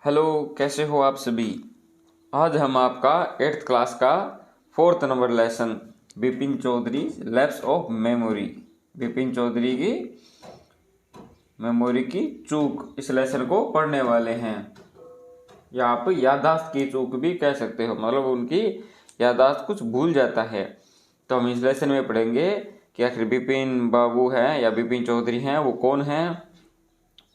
Hello, कैसे हो आप सभी। आज हम आपका 8th क्लास का 4th number lesson Bipin Chaudhary lapse of memory, Bipin Chaudhary की मेमोरी की चूक, इस लेसन को पढ़ने वाले हैं। या आप याददाश्त की चूक भी कह सकते हो, मतलब उनकी याददाश्त कुछ भूल जाता है। तो हम इस लेसन में पढ़ेंगे कि आखिर बिपिन बाबू हैं या बिपिन चौधरी हैं, वो कौन हैं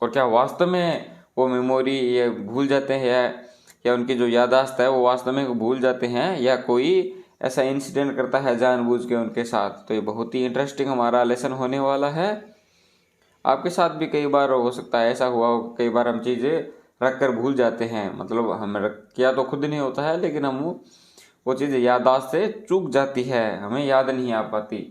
और क्या वास्तव में वो मेमोरी ये भूल जाते हैं या उनकी जो याददाश्त है वो वास्तव में भूल जाते हैं या कोई ऐसा इंसिडेंट करता है जानबूझ के उनके साथ। तो ये बहुत ही इंटरेस्टिंग हमारा लेसन होने वाला है। आपके साथ भी कई बार हो सकता है ऐसा हुआ हो, कई बार हम चीज़ें रख कर भूल जाते हैं, मतलब हम रख किया तो खुद नहीं होता है लेकिन हम वो चीज़ याददाश्त से चूक जाती है, हमें याद नहीं आ पाती।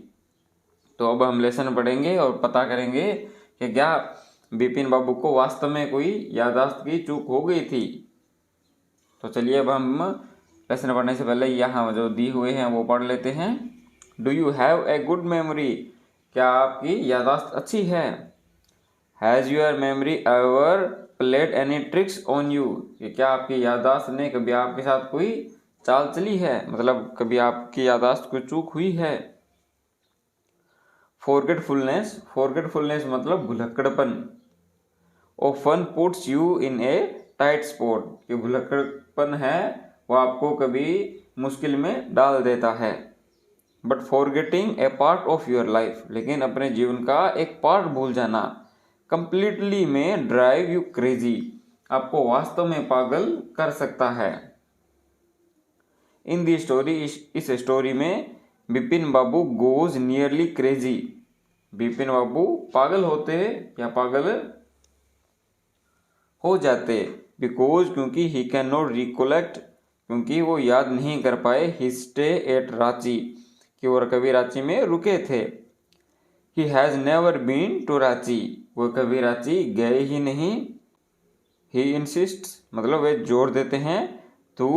तो अब हम लेसन पढ़ेंगे और पता करेंगे कि क्या बिपिन बाबू को वास्तव में कोई याददाश्त की चूक हो गई थी। तो चलिए अब हम लेसन पढ़ने से पहले यहाँ जो दी हुए हैं वो पढ़ लेते हैं। Do you have a good memory, क्या आपकी याददाश्त अच्छी है। Has your memory ever played any tricks on you, क्या आपकी याददाश्त ने कभी आपके साथ कोई चाल चली है, मतलब कभी आपकी याददाश्त कोई चूक हुई है। फॉरगेटफुलनेस मतलब भुलक्कड़पन। Often puts you in a tight spot, कि भुलक्कड़पन है वो आपको कभी मुश्किल में डाल देता है। But forgetting A part of your life, लेकिन अपने जीवन का एक पार्ट भूल जाना कंप्लीटली में ड्राइव यू क्रेजी, आपको वास्तव में पागल कर सकता है। इन दी स्टोरी, इस स्टोरी में बिपिन बाबू गोज नियरली क्रेजी, बिपिन बाबू पागल होते या पागल हो जाते। बिकॉज क्योंकि ही कैन नॉट रिकोलेक्ट, क्योंकि वो याद नहीं कर पाए ही स्टे एट रांची, कि वो कभी रांची में रुके थे। He has never been to Ranchi, वो कभी रांची गए ही नहीं। ही इंसिस्ट, मतलब वे जोर देते हैं तो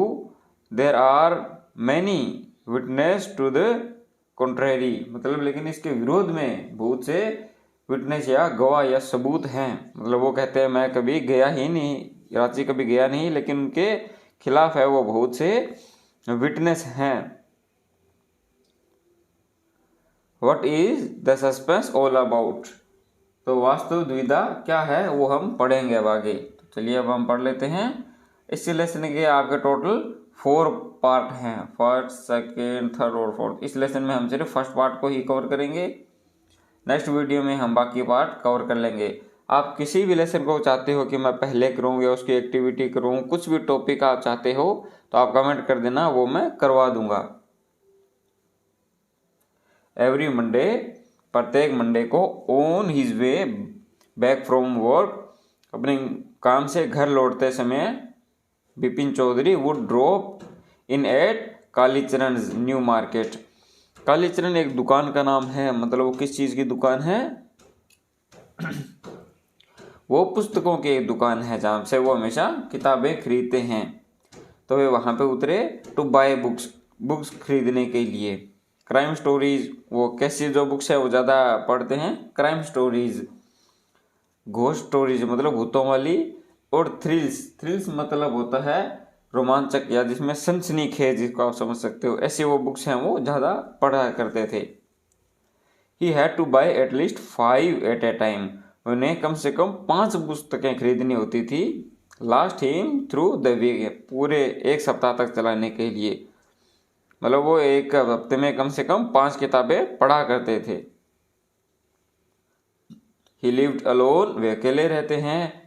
there are many witness to the contrary, मतलब लेकिन इसके विरोध में बहुत से विटनेस या गवाह या सबूत हैं। मतलब वो कहते हैं मैं कभी गया ही नहीं, रांची कभी गया नहीं, लेकिन उनके खिलाफ है वो बहुत से विटनेस हैं। What is the suspense all about, तो वास्तव द्विधा क्या है वो हम पढ़ेंगे अब आगे। तो चलिए अब हम पढ़ लेते हैं। इस लेसन के आपके टोटल 4 पार्ट हैं, फर्स्ट सेकेंड थर्ड और फोर्थ। इस लेसन में हम सिर्फ फर्स्ट पार्ट को ही कवर करेंगे, नेक्स्ट वीडियो में हम बाकी पार्ट कवर कर लेंगे। आप किसी भी लेसन को चाहते हो कि मैं पहले करूँ या उसकी एक्टिविटी करूँ, कुछ भी टॉपिक आप चाहते हो तो आप कमेंट कर देना, वो मैं करवा दूंगा। एवरी मंडे, प्रत्येक मंडे को, on his way back from work, अपने काम से घर लौटते समय Bipin Chaudhary would drop in at Kalicharan new market. Kalicharan एक दुकान का नाम है, मतलब वो किस चीज़ की दुकान है वो पुस्तकों की एक दुकान है जहाँ से वो हमेशा किताबें खरीदते हैं। तो वे वहाँ पे उतरे टू बाय बुक्स खरीदने के लिए। क्राइम स्टोरीज, वो कैसी जो बुक्स है वो ज़्यादा पढ़ते हैं, क्राइम स्टोरीज। घोस्ट स्टोरीज मतलब भूतों वाली, और थ्रिल्स मतलब होता है रोमांचक या जिसमें सनसनीखेज, जिसको आप समझ सकते हो, ऐसी वो बुक्स हैं वो ज़्यादा पढ़ा करते थे। He had to buy at least 5 at a time, उन्हें कम से कम 5 पुस्तकें खरीदनी होती थी। Last him through the week, पूरे एक सप्ताह तक चलाने के लिए, मतलब वो एक हफ्ते में कम से कम 5 किताबें पढ़ा करते थे। ही लिव्ड अलोन, वे अकेले रहते हैं।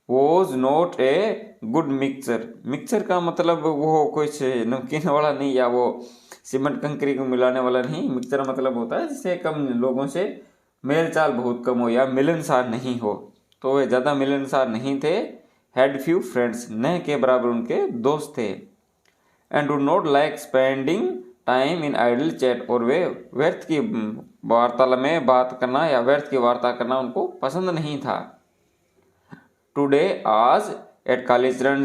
Was not a good mixer का मतलब वो कोई नमकीन वाला नहीं, या वो सीमेंट कंकरी को मिलाने वाला नहीं। मिक्सर मतलब होता है जिससे कम लोगों से मेल चाल बहुत कम हो या मिलनसार नहीं हो, तो वे ज़्यादा मिलनसार नहीं थे। हैड फ्यू फ्रेंड्स, न के बराबर उनके दोस्त थे। And do not like spending time in idle chat, और वे व्यर्थ की वार्तालाप में बात करना या व्यर्थ की वार्ता करना उनको पसंद नहीं था। टुडे आज एट कालीचरण,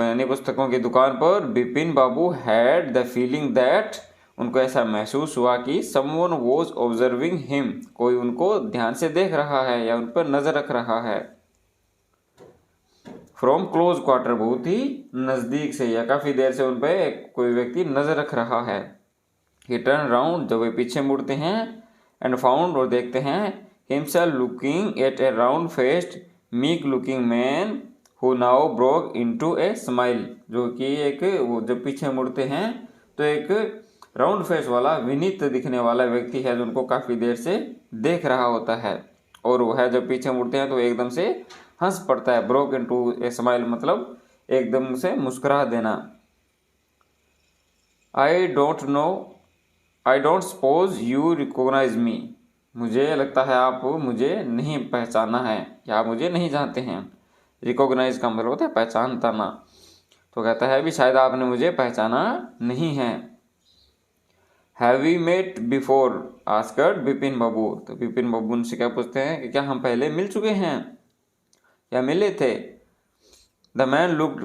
यानी पुस्तकों की दुकान पर, बिपिन बाबू हैड द फीलिंग दैट, उनको ऐसा महसूस हुआ कि समवन वॉज ऑब्जर्विंग हिम, कोई उनको ध्यान से देख रहा है या उन पर नजर रख रहा है। फ्रॉम क्लोज क्वार्टर, बहुत ही नज़दीक से या काफ़ी देर से उन पर कोई व्यक्ति नज़र रख रहा है। ही टर्न राउंड, जब वे पीछे मुड़ते हैं, एंड फाउंड, और देखते हैं, himself looking at A round faced meek looking man who now broke into a smile, जो कि एक वो जब पीछे मुड़ते हैं तो एक राउंड फेस वाला विनीत दिखने वाला व्यक्ति है जो उनको काफ़ी देर से देख रहा होता है, और वह जब पीछे मुड़ते हैं तो एकदम से हंस पड़ता है। ब्रोक इनटू ए स्माइल मतलब एकदम से मुस्कुरा देना। I don't suppose you recognise me, मुझे लगता है आप मुझे नहीं पहचाना है या आप मुझे नहीं जानते हैं। रिकॉग्नाइज का मतलब होता है पहचानता ना, तो कहता है भी शायद आपने मुझे पहचाना नहीं है। Have we met before, asked Bipin babu, तो बिपिन बाबू उनसे क्या पूछते हैं कि क्या हम पहले मिल चुके हैं या मिले थे। The man looked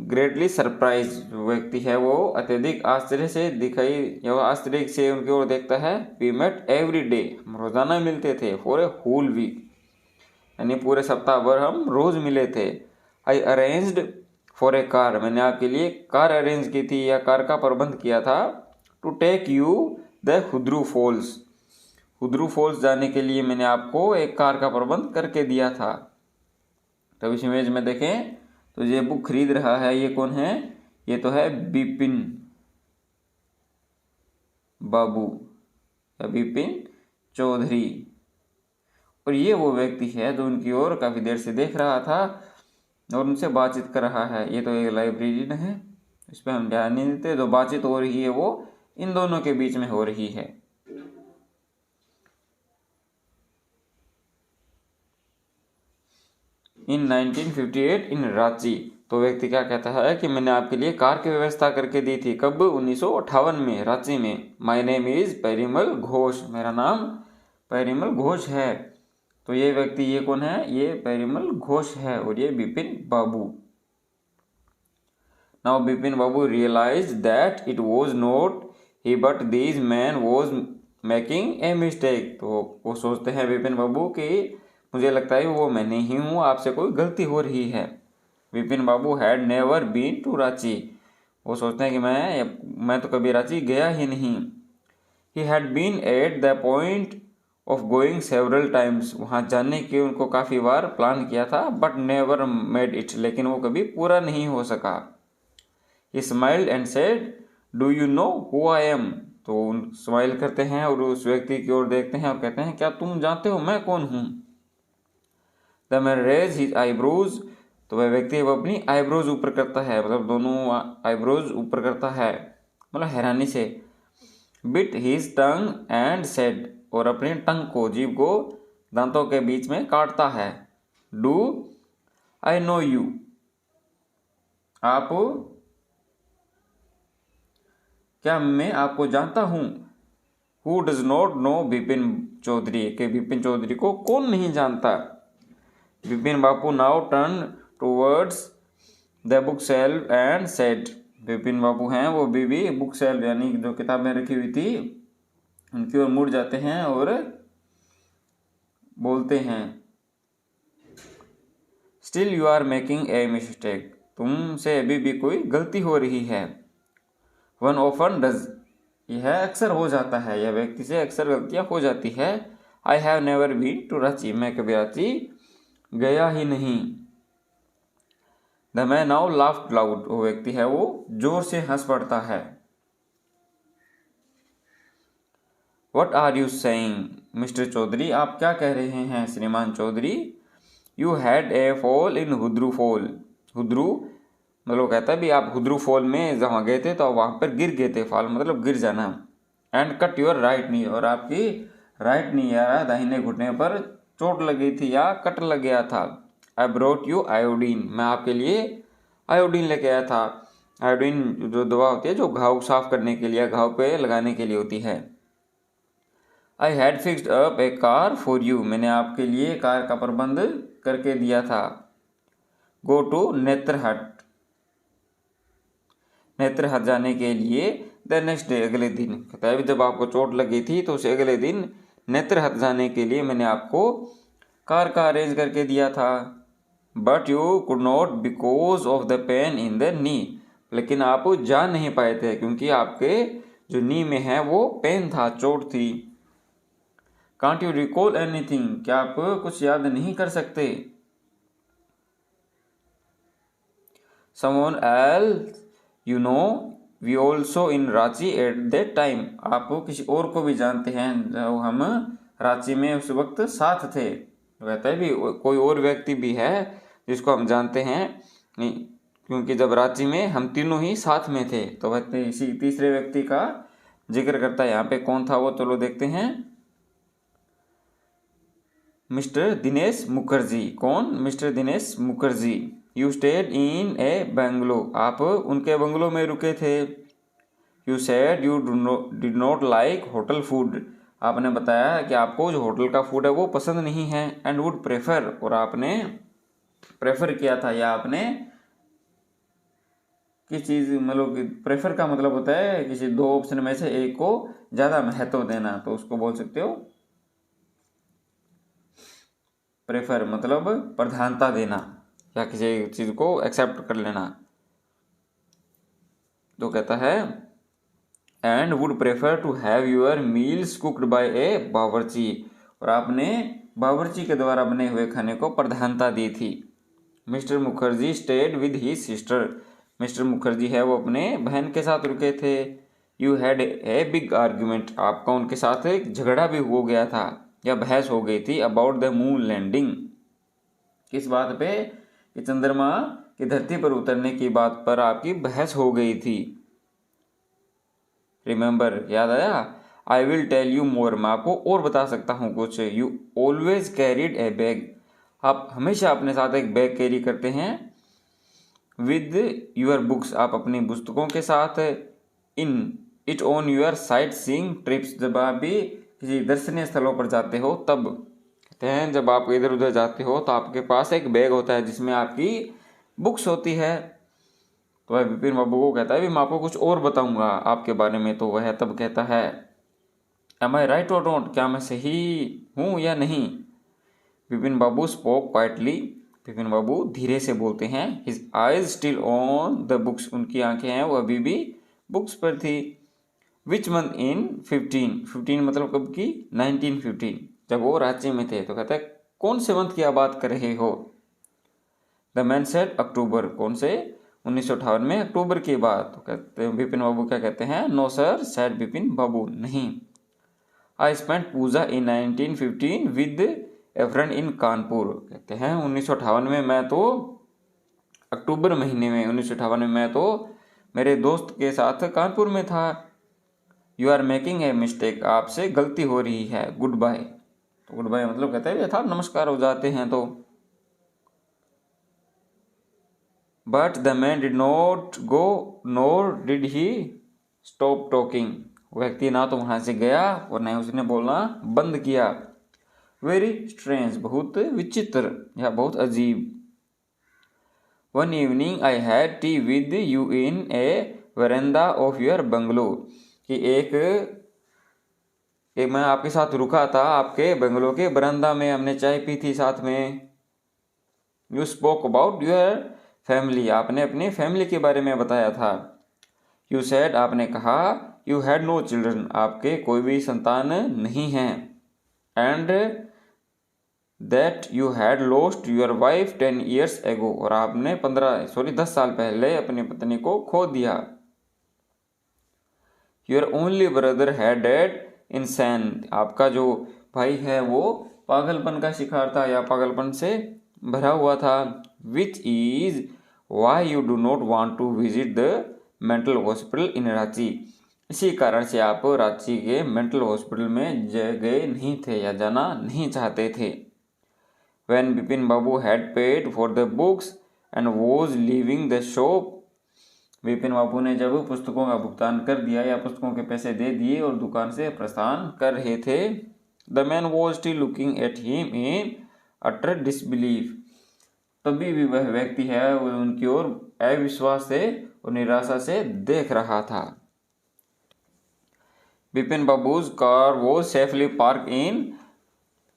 greatly surprise, व्यक्ति है वो अत्यधिक आश्चर्य से दिखाई या आश्चर्य से उनकी ओर देखता है। वी मेट एवरी डे, हम रोजाना मिलते थे। फॉर ए होल वीक, यानी पूरे सप्ताह भर हम रोज मिले थे। आई अरेंज्ड फॉर ए कार, मैंने आपके लिए कार अरेंज की थी या कार का प्रबंध किया था। To take you the Hundru falls, Hundru falls जाने के लिए मैंने आपको एक कार का प्रबंध करके दिया था। तो इस इमेज में देखें तो ये बुक खरीद रहा है, ये कौन है, ये तो है बिपिन बाबू या बिपिन चौधरी, और ये वो व्यक्ति है जो उनकी ओर काफ़ी देर से देख रहा था और उनसे बातचीत कर रहा है। ये तो एक लाइब्रेरियन है, इस पर हम ध्यान नहीं देते। जो बातचीत हो रही है वो इन दोनों के बीच में हो रही है। इन 1958 इन रांची, तो व्यक्ति क्या कहता है कि मैंने आपके लिए कार की व्यवस्था करके दी थी। कब? 1958 में, रांची में। My name is Parimal Ghosh, मेरा नाम परिमल घोष है। तो ये व्यक्ति, ये कौन है, ये परिमल घोष है, और ये Bipin babu. Now Bipin babu realise that it was not he but these man was making a mistake, तो वो सोचते हैं बिपिन बाबू कि मुझे लगता है वो मैं नहीं हूँ, आपसे कोई गलती हो रही है। बिपिन बाबू had never been to Ranchi, वो सोचते हैं कि मैं तो कभी रांची गया ही नहीं। He had been at the point of going several times, वहाँ जाने के उनको काफ़ी बार प्लान किया था, बट नेवर मेड इट, लेकिन वो कभी पूरा नहीं हो सका। ही smiled and said do you know who I am, तो स्माइल करते हैं और उस व्यक्ति की ओर देखते हैं और कहते हैं क्या तुम जानते हो मैं कौन हूँ। The man raise his eyebrows, तो वह व्यक्ति वो अपनी आईब्रोज ऊपर करता है, मतलब दोनों आईब्रोज ऊपर करता है, मतलब हैरानी से। Bit his tongue and said, और अपनी टंग को, जीभ को दांतों के बीच में काटता है। डू आई नो यू, आप, क्या मैं आपको जानता हूँ। Who does not know Bipin Chowdhury, के बिपिन चौधरी को कौन नहीं जानता। Bipin babu now turn towards the book shelf and said, Bipin babu हैं वो भी बुक शेल्फ यानी जो किताबें रखी हुई थी उनकी ओर मुड़ जाते हैं और बोलते हैं still you are making a mistake, तुमसे अभी भी कोई गलती हो रही है। वन ऑफन डज, यह अक्सर हो जाता है, यह व्यक्ति से अक्सर गलतियां हो जाती है। I have never been to Ranchi, मैं कभी रांची गया ही नहीं। The man now laughed loud, वो व्यक्ति है वो जोर से हंस पड़ता है। What are you saying mister Chaudhary, आप क्या कह रहे हैं श्रीमान Chowdhury. You had a fall in Hundru fall, Hundru मतलब कहता है भी आप हुद्रू फॉल में जहाँ गए थे तो वहाँ पर गिर गए थे, फॉल मतलब गिर जाना। And cut your right knee, और आपकी राइट नी या दाहिने घुटने पर चोट लगी थी या कट लग गया था। आई ब्रोट यू आयोडीन, मैं आपके लिए आयोडीन लेके आया था। आयोडीन जो दवा होती है जो घाव साफ करने के लिए, घाव पे लगाने के लिए होती है। I had fixed up A car for you, मैंने आपके लिए कार का प्रबंध करके दिया था। गो टू नेत्रहट, नेत्रहट जाने के लिए। द नेक्स्ट डे, अगले दिन, कहता है जब आपको चोट लगी थी तो उसे अगले दिन नेत्रहट जाने के लिए मैंने आपको कार का अरेंज करके दिया था। But you could not because of the pen in the knee, लेकिन आप जा नहीं पाए थे क्योंकि आपके जो नी में है वो पेन था, चोट थी। कांट यू रिकॉल एनीथिंग, क्या आप कुछ याद नहीं कर सकते? Someone else you know we also in Ranchi at that time, आप किसी और को भी जानते हैं जो हम रांची में उस वक्त साथ थे। कहता है भी कोई और व्यक्ति भी है जिसको हम जानते हैं, नहीं क्योंकि जब रांची में हम तीनों ही साथ में थे। तो वह इसी तीसरे व्यक्ति का जिक्र करता है यहाँ पे। कौन था वो, चलो देखते हैं। मिस्टर दिनेश मुखर्जी। कौन? Mister Dinesh Mukherjee. You stayed in A bungalow, आप उनके बंगलो में रुके थे। You said you did not like hotel food, आपने बताया कि आपको जो होटल का फूड है वो पसंद नहीं है। एंड वुड प्रेफर, और आपने प्रेफर किया था, या आपने किस चीज़, मतलब प्रेफर का मतलब होता है किसी दो ऑप्शन में से एक को ज़्यादा महत्व देना, तो उसको बोल सकते हो प्रेफर, मतलब प्रधानता देना या किसी चीज़ को एक्सेप्ट कर लेना। तो कहता है and would prefer to have your meals cooked by a bawarchi, और आपने बावर्ची के द्वारा बने हुए खाने को प्रधानता दी थी। Mister Mukherjee stayed with he sister, mister Mukherjee है वो अपने बहन के साथ रुके थे। You had a big argument, आपका उनके साथ एक झगड़ा भी हो गया था या बहस हो गई थी। अबाउट द मून लैंडिंग, किस बात पे? कि चंद्रमा की धरती पर उतरने की बात पर आपकी बहस हो गई थी। रिमेंबर, याद आया? I will tell you more, मैं आपको और बता सकता हूँ कुछ। You always carried a bag, आप हमेशा अपने साथ एक बैग कैरी करते हैं। विद यूर बुक्स, आप अपनी पुस्तकों के साथ। In it on your sightseeing trips, जब आप भी किसी दर्शनीय स्थलों पर जाते हो तब। कहते हैं जब आप इधर उधर जाते हो तो आपके पास एक बैग होता है जिसमें आपकी बुक्स होती है। तो वह विपिन बाबू को कहता है भी मैं आपको कुछ और बताऊंगा आपके बारे में। तो वह तब कहता है एम आई राइट और नॉट, क्या मैं सही हूँ या नहीं? विपिन बाबू स्पोक क्वाइटली, विपिन बाबू धीरे से बोलते हैं। His eyes still on the books, उनकी आंखें हैं वो अभी भी बुक्स पर थी। विच मंथ इन 15 मतलब कब की? 1915, जब वो रांची में थे। तो कहता है कौन से मंथ की आप बात कर रहे हो? द मैन सेड अक्टूबर, कौन से? 1958 में अक्टूबर की बात। तो कहते हैं विपिन बाबू क्या कहते हैं? No sir, said Vipin babu, नहीं। I spent Puja in 1915 with a friend in Kanpur, कहते हैं 1958 में मैं तो अक्टूबर महीने में 1958 में मैं तो मेरे दोस्त के साथ कानपुर में था। You are making a mistake, आपसे गलती हो रही है। गुड बाय, तो गुड बाय मतलब कहते हैं यथार्थ नमस्कार हो जाते हैं। तो but the man did not go nor did he stop talking, व्यक्ति ना तो वहां से गया और न उसने बोलना बंद किया। वेरी स्ट्रेंज, बहुत विचित्र या बहुत अजीब। One evening I had tea with you in a veranda of your bungalow, कि एक मैं आपके साथ रुका था आपके बंगलो के बरामदा में, हमने चाय पी थी साथ में। You spoke about your family, आपने अपनी फैमिली के बारे में बताया था। यू सेड, आपने कहा। यू हैड नो चिल्ड्रन, आपके कोई भी संतान नहीं है। And that you had lost your wife 10 years ago, और आपने 10 साल पहले अपनी पत्नी को खो दिया। Your only brother had dead इंसान, आपका जो भाई है वो पागलपन का शिकार था या पागलपन से भरा हुआ था। Which is why you do not want to visit the mental hospital in Ranchi, इसी कारण से आप रांची के मेंटल हॉस्पिटल में गए नहीं थे या जाना नहीं चाहते थे। When Vipin Babu had paid for the books and was leaving the shop, Vipin babu ने जब पुस्तकों का भुगतान कर दिया या पुस्तकों के पैसे दे दिए और दुकान से प्रस्थान कर रहे थे। The man was still looking at him in utter disbelief, तभी भी वह व्यक्ति है वो उनकी ओर अविश्वास से और निराशा से देख रहा था। Vipin babu's car was safely parked in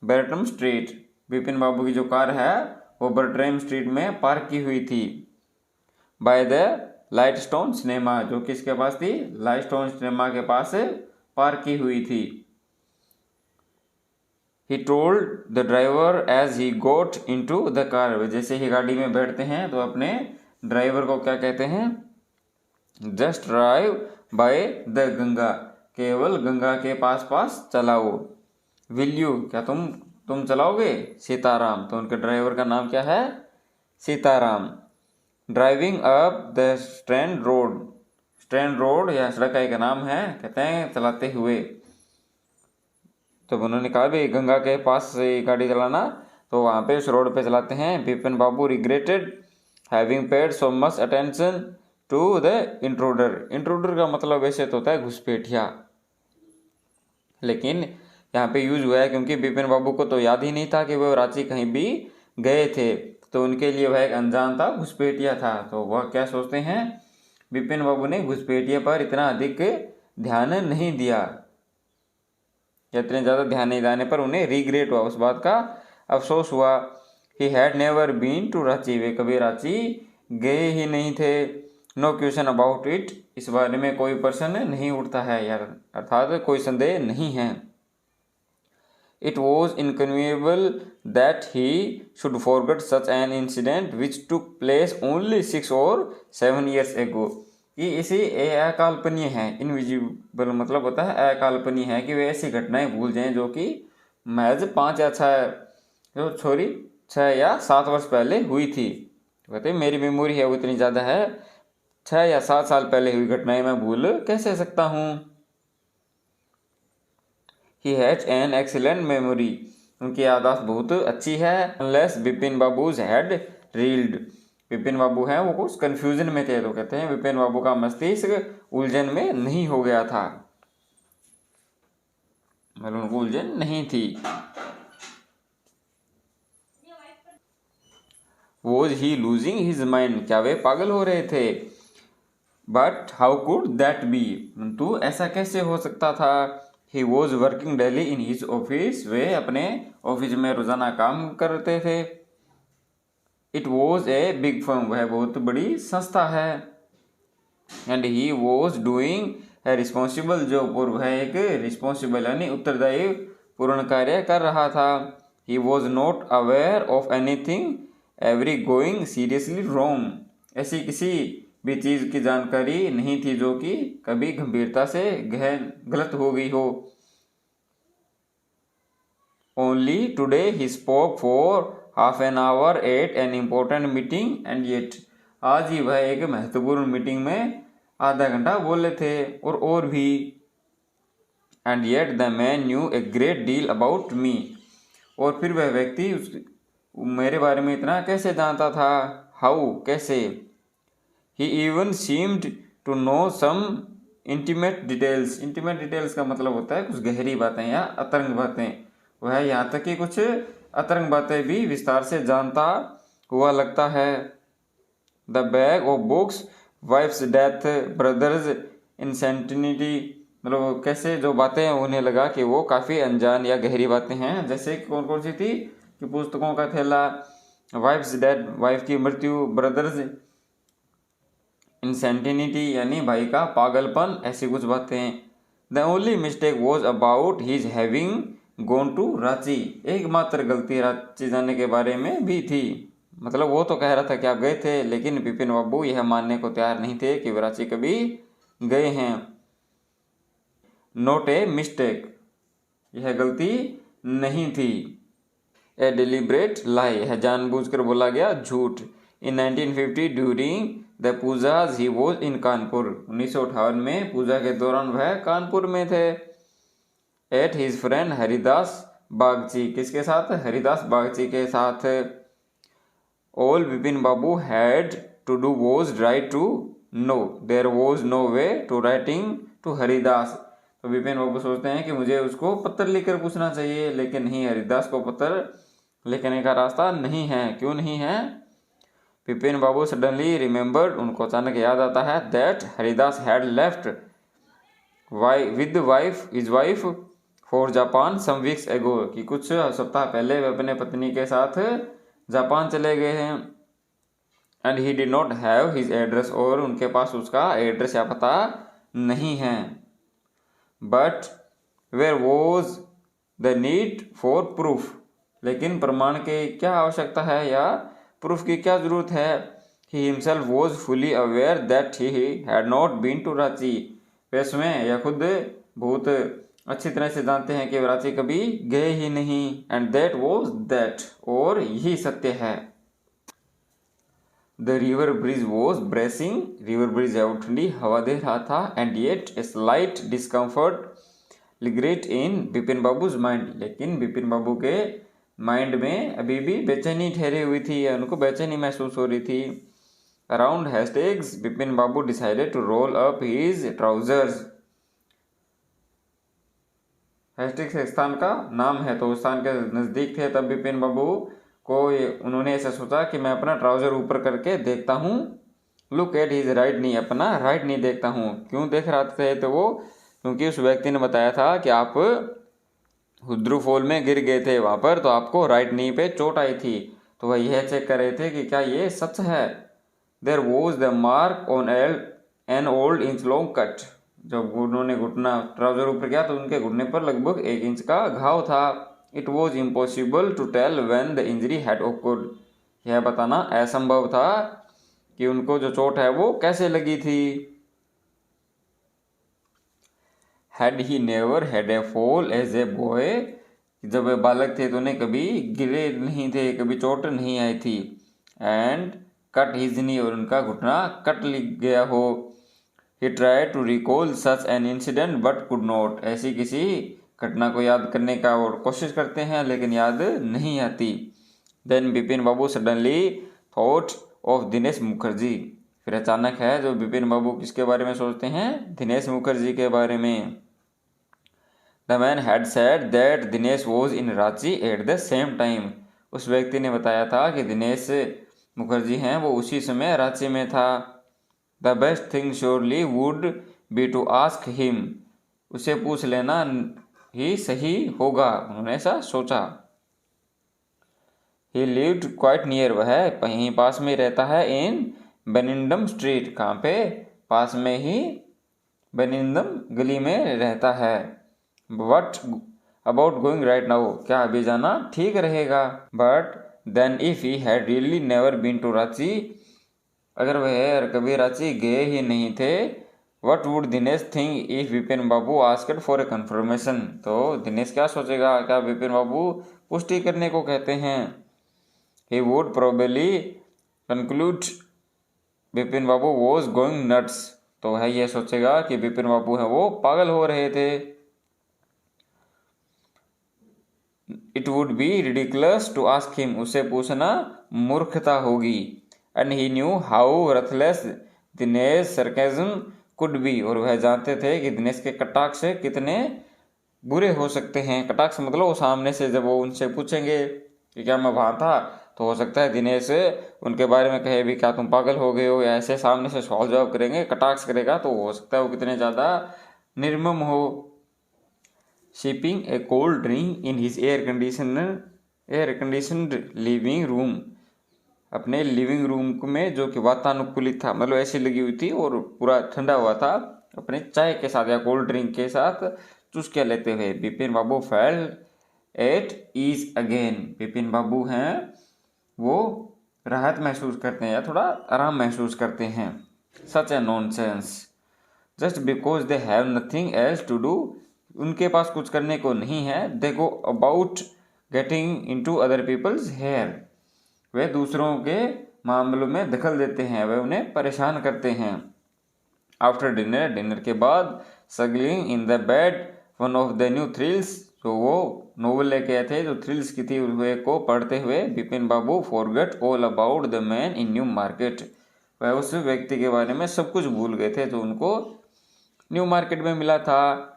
Bertram street, Vipin babu की जो कार है वो बर्ट्रेम स्ट्रीट में पार्क की हुई थी। बाय द लाइटस्टोन सिनेमा, जो किसके पास थी? लाइटस्टोन सिनेमा के पास पार्क की हुई थी। He told the driver as he got into the car, जैसे ही गाड़ी में बैठते हैं तो अपने ड्राइवर को क्या कहते हैं? Just drive by the Ganga, केवल गंगा के पास पास चलाओ। विल यू, क्या तुम चलाओगे? सीताराम, तो उनके ड्राइवर का नाम क्या है? Sitaram. Driving up the strand road, strand road या सड़क का एक नाम है, कहते हैं चलाते हुए। जब उन्होंने कहा भी गंगा के पास से गाड़ी चलाना, तो वहाँ पे उस रोड पे चलाते हैं। Bipin babu regretted having paid so much attention to the intruder. Intruder का मतलब वैसे तो होता है घुसपैठिया, लेकिन यहाँ पे यूज हुआ है क्योंकि बिपिन बाबू को तो याद ही नहीं था कि वह रांची कहीं भी गए थे, तो उनके लिए वह एक अनजान था, घुसपैठिया था। तो वह क्या सोचते हैं? बिपिन बाबू ने घुसपैठिया पर इतना अधिक ध्यान नहीं दिया, इतने ज़्यादा ध्यान नहीं देने पर उन्हें रिग्रेट हुआ, उस बात का अफसोस हुआ। He had never been to Ranchi, वे कभी रांची गए ही नहीं थे। नो क्वेश्चन अबाउट इट, इस बारे में कोई प्रश्न नहीं उठता है यार, अर्थात कोई संदेह नहीं है। It was inconceivable that he should forget such an incident which took place only 6 or 7 years ago. कि इसे अकाल्पनीय है, इनविजिबल मतलब होता है अकाल्पनीय है कि वे ऐसी घटनाएं भूल जाएं जो कि महज 5 या 6 या 7 वर्ष पहले हुई थी। कहते मेरी मेमोरी है वो इतनी ज़्यादा है, 6 या 7 साल पहले हुई घटनाएं मैं भूल कैसे सकता हूँ। He had an excellent memory, उनकी याददाश्त बहुत अच्छी है। Unless Bipin babus had reeled, Bipin babu हैं वो कुछ कंफ्यूजन में थे, तो कहते हैं बिपिन बाबू का मस्तिष्क उलझन में नहीं हो गया था, मतलब उनको उलझन नहीं थी। Was he losing his mind, क्या वे पागल हो रहे थे? But how could that be, परंतु ऐसा कैसे हो सकता था? He was working daily in his office, वे अपने ऑफिस में रोजाना काम करते थे। It was a big firm, वह बहुत बड़ी संस्था है। And he was doing a responsible job, और वह एक रिस्पॉन्सिबल यानी उत्तरदायी पूर्ण कार्य कर रहा था। He was not aware of anything ever going seriously wrong, ऐसी किसी भी चीज़ की जानकारी नहीं थी जो कि कभी गंभीरता से गलत हो गई हो। Only today he spoke for half an hour at an important meeting and yet, आज ही वह एक महत्वपूर्ण मीटिंग में आधा घंटा बोले थे और भी। And yet the man knew a great deal about me, और फिर वह व्यक्ति मेरे बारे में इतना कैसे जानता था? How, कैसे? He even seemed to know some intimate details, intimate details का मतलब होता है कुछ गहरी बातें या अतरंग बातें, वह यहाँ तक कि कुछ अतरंग बातें भी विस्तार से जानता हुआ लगता है। The bag of books, wife's death, brother's insanity, मतलब कैसे जो बातें उन्हें लगा कि वो काफ़ी अनजान या गहरी बातें हैं। जैसे कौन कौन सी थी? कि पुस्तकों का थैला, वाइफ्स डेथ, वाइफ की मृत्यु, ब्रदर्स इंसेंटिनिटी यानी भाई का पागलपन, ऐसी कुछ बातें। The only mistake was about his having gone to Ranchi, एकमात्र गलती रांची जाने के बारे में भी थी। मतलब वो तो कह रहा था कि आप गए थे, लेकिन बिपिन बाबू यह मानने को तैयार नहीं थे कि वे रांची कभी गए हैं। नोट ए मिस्टेक, यह गलती नहीं थी। ए डिलिब्रेट लाई, यह जानबूझकर बोला गया झूठ। In 1950 during the pujas he was in Kanpur, 1958 में पूजा के दौरान वह कानपुर में थे। At his friend Haridas Bagchi, किसके साथ? हरिदास बागची के साथ। All Bipin Babu had to do was write to no, there was no way to writing to Haridas. तो बिपिन बाबू सोचते हैं कि मुझे उसको पत्र लिखकर पूछना चाहिए, लेकिन नहीं, हरिदास को पत्र लिखने का रास्ता नहीं है। क्यों नहीं है? बिपिन बाबू सडनली रिमेंबर्ड, उनको अचानक याद आता है, that Haridas had left with his wife for Japan some weeks ago, कि कुछ सप्ताह पहले वे अपने पत्नी के साथ जापान चले गए हैं। And he did not have his address, और उनके पास उसका एड्रेस या पता नहीं है। But where was the need for proof, लेकिन प्रमाण के क्या आवश्यकता है या प्रूफ की क्या जरूरत है। He himself was fully aware that he had not been to Ranchi, वे स्वयं या खुद बहुत अच्छी तरह से जानते हैं कि रांची कभी गए ही नहीं। एंड दैट वॉज दैट, और यही सत्य है। The river breeze was bracing, river breeze है वो ठंडी हवा दे रहा था। And yet a slight discomfort lingered in Bipin babu's mind, लेकिन बिपिन बाबू के माइंड में अभी भी बेचैनी ठहरी हुई थी, या उनको बेचैनी महसूस हो रही थी। Around Hastings Bipin babu decided to roll up his trousers, Hastings स्थान का नाम है, तो उस स्थान के नज़दीक थे तब बिपिन बाबू को उन्होंने ऐसा सोचा कि मैं अपना ट्राउजर ऊपर करके देखता हूँ। Look at his right knee, अपना राइट नी देखता हूँ। क्यों देख रहा थे तो वो, क्योंकि उस व्यक्ति ने बताया था कि आप हुद्रू फॉल में गिर गए थे वहाँ पर, तो आपको राइट नी पे चोट आई थी। तो वह यह चेक कर रहे थे कि क्या ये सच है। There was the mark on an old inch long cut, जब उन्होंने घुटना ट्राउजर ऊपर किया तो उनके घुटने पर लगभग 1 इंच का घाव था। It was impossible to tell when the injury had occurred, यह बताना असंभव था कि उनको जो चोट है वो कैसे लगी थी। Had he never had a fall as a boy, जब वे बालक थे तो उन्हें कभी गिरे नहीं थे, कभी चोट नहीं आई थी। एंड कट हिज नी, और उनका घुटना कट लिख गया हो। He try to recall such an incident but could not, ऐसी किसी घटना को याद करने का और कोशिश करते हैं लेकिन याद नहीं आती। Then Bipin babu suddenly thought of Dinesh Mukherjee, फिर अचानक है जो बिपिन बाबू किसके बारे में सोचते हैं, दिनेश मुखर्जी के बारे में। The man had said that Dinesh was in Ranchi eight the same time, उस व्यक्ति ने बताया था कि दिनेश मुखर्जी हैं वो उसी समय रांची में था। The best thing surely would be to ask him, उसे पूछ लेना ही सही होगा, उन्होंने ऐसा सोचा। ही लिव्ड क्वाइट नियर, वह वहीं पास में रहता है। इन बेनिंडम स्ट्रीट, कहाँ पे, पास में ही बेनिंडम गली में रहता है। What about going right now, क्या अभी जाना ठीक रहेगा। But then if he had really never been to Ranchi, अगर वह कभी रांची गए ही नहीं थे। What would Dinesh think if Vipin babu asked for a confirmation, तो दिनेश क्या सोचेगा, क्या विपिन बाबू पुष्टि करने को कहते हैं। He would probably conclude Vipin Babu was going nuts, तो वह यह सोचेगा कि विपिन बाबू है वो पागल हो रहे थे। It would be ridiculous to ask him, उसे पूछना मूर्खता होगी। And he knew how ruthless Dinesh sarcasm could be, और वह जानते थे कि दिनेश के कटाक्ष कितने बुरे हो सकते हैं। कटाक्ष मतलब वो सामने से जब वो उनसे पूछेंगे कि क्या मैं वहाँ था, तो हो सकता है दिनेश उनके बारे में कहे भी क्या तुम पागल हो गए हो, या ऐसे सामने से सवाल जवाब करेंगे, कटाक्ष करेगा, तो हो सकता है वो कितने ज़्यादा निर्मम हो। Shipping A cold drink in his air conditioned living room, अपने लिविंग रूम में जो कि वातानुकूलित था, मतलब ऐसी लगी हुई थी और पूरा ठंडा हुआ था, अपने चाय के साथ या कोल्ड ड्रिंक के साथ चुस्कियाँ लेते हुए Bipin babu felt at ease again, Bipin babu हैं वो राहत महसूस करते हैं या थोड़ा आराम महसूस करते हैं। Such a nonsense, just because they have nothing else to do, उनके पास कुछ करने को नहीं है। They go about getting into other people's hair, वे दूसरों के मामलों में दखल देते हैं, वे उन्हें परेशान करते हैं। आफ्टर डिनर, डिनर के बाद, snuggling in the bed one of the new thrills, तो वो नोवेल लेके आए थे जो थ्रिल्स की थी, हुए को पढ़ते हुए Bipin babu forget all about the man in New Market, वह उस व्यक्ति के बारे में सब कुछ भूल गए थे जो उनको न्यू मार्केट में मिला था।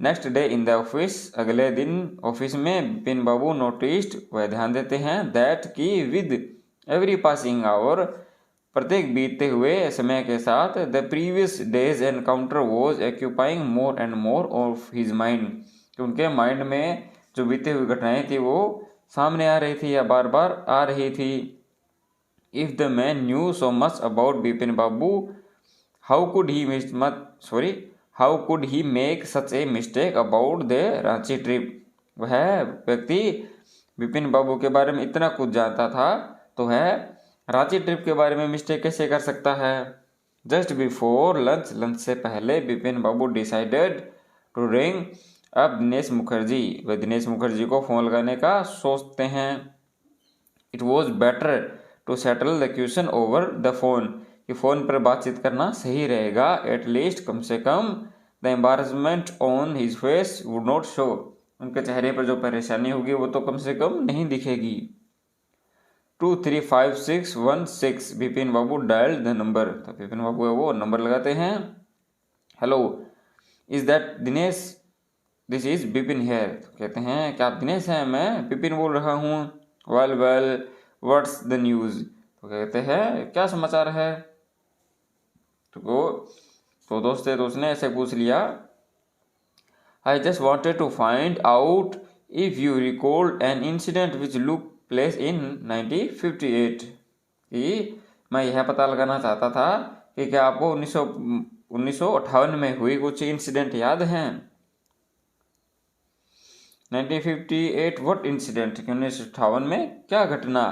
Next day in the office, अगले दिन ऑफिस में बिपिन बाबू नोटिस्ड, वह ध्यान देते हैं, दैट की विद एवरी पासिंग आवर, प्रत्येक बीतते हुए समय के साथ, the previous day's encounter was occupying more and more of his mind, कि उनके माइंड में जो बीते हुई घटनाएं थी वो सामने आ रही थी या बार बार आ रही थी। If the man new so much about Bipin Babu how could he make such a mistake about the Ranchi trip. वह व्यक्ति बिपिन बाबू के बारे में इतना कुछ जानता था तो वह रांची ट्रिप के बारे में मिस्टेक कैसे कर सकता है। जस्ट बिफोर लंच से पहले Bipin babu decided to ring अब दिनेश मुखर्जी, वे दिनेश मुखर्जी को फ़ोन लगाने का सोचते हैं। It was better to settle the question over the phone, कि फ़ोन पर बातचीत करना सही रहेगा। एटलीस्ट कम से कम the embarrassment on his face would not show, उनके चेहरे पर जो परेशानी होगी वो तो कम से कम नहीं दिखेगी। 235616 Bipin babu dialled the number, तो बिपिन बाबू वो नंबर लगाते हैं। Hello is that Dinesh, this is Bipin here, तो कहते हैं क्या आप दिनेश हैं, मैं बिपिन बोल रहा हूँ। वेल व्हाट्स द न्यूज़, तो कहते हैं क्या समाचार है। तो दोस्त ने ऐसे पूछ लिया। I just wanted to find out if you recalled an incident which took place in 1958, कि मैं यह पता लगाना चाहता था कि क्या आपको 1958 में हुई कुछ इंसिडेंट याद हैं। 1958 व्हाट इंसिडेंट, 1958 में क्या घटना।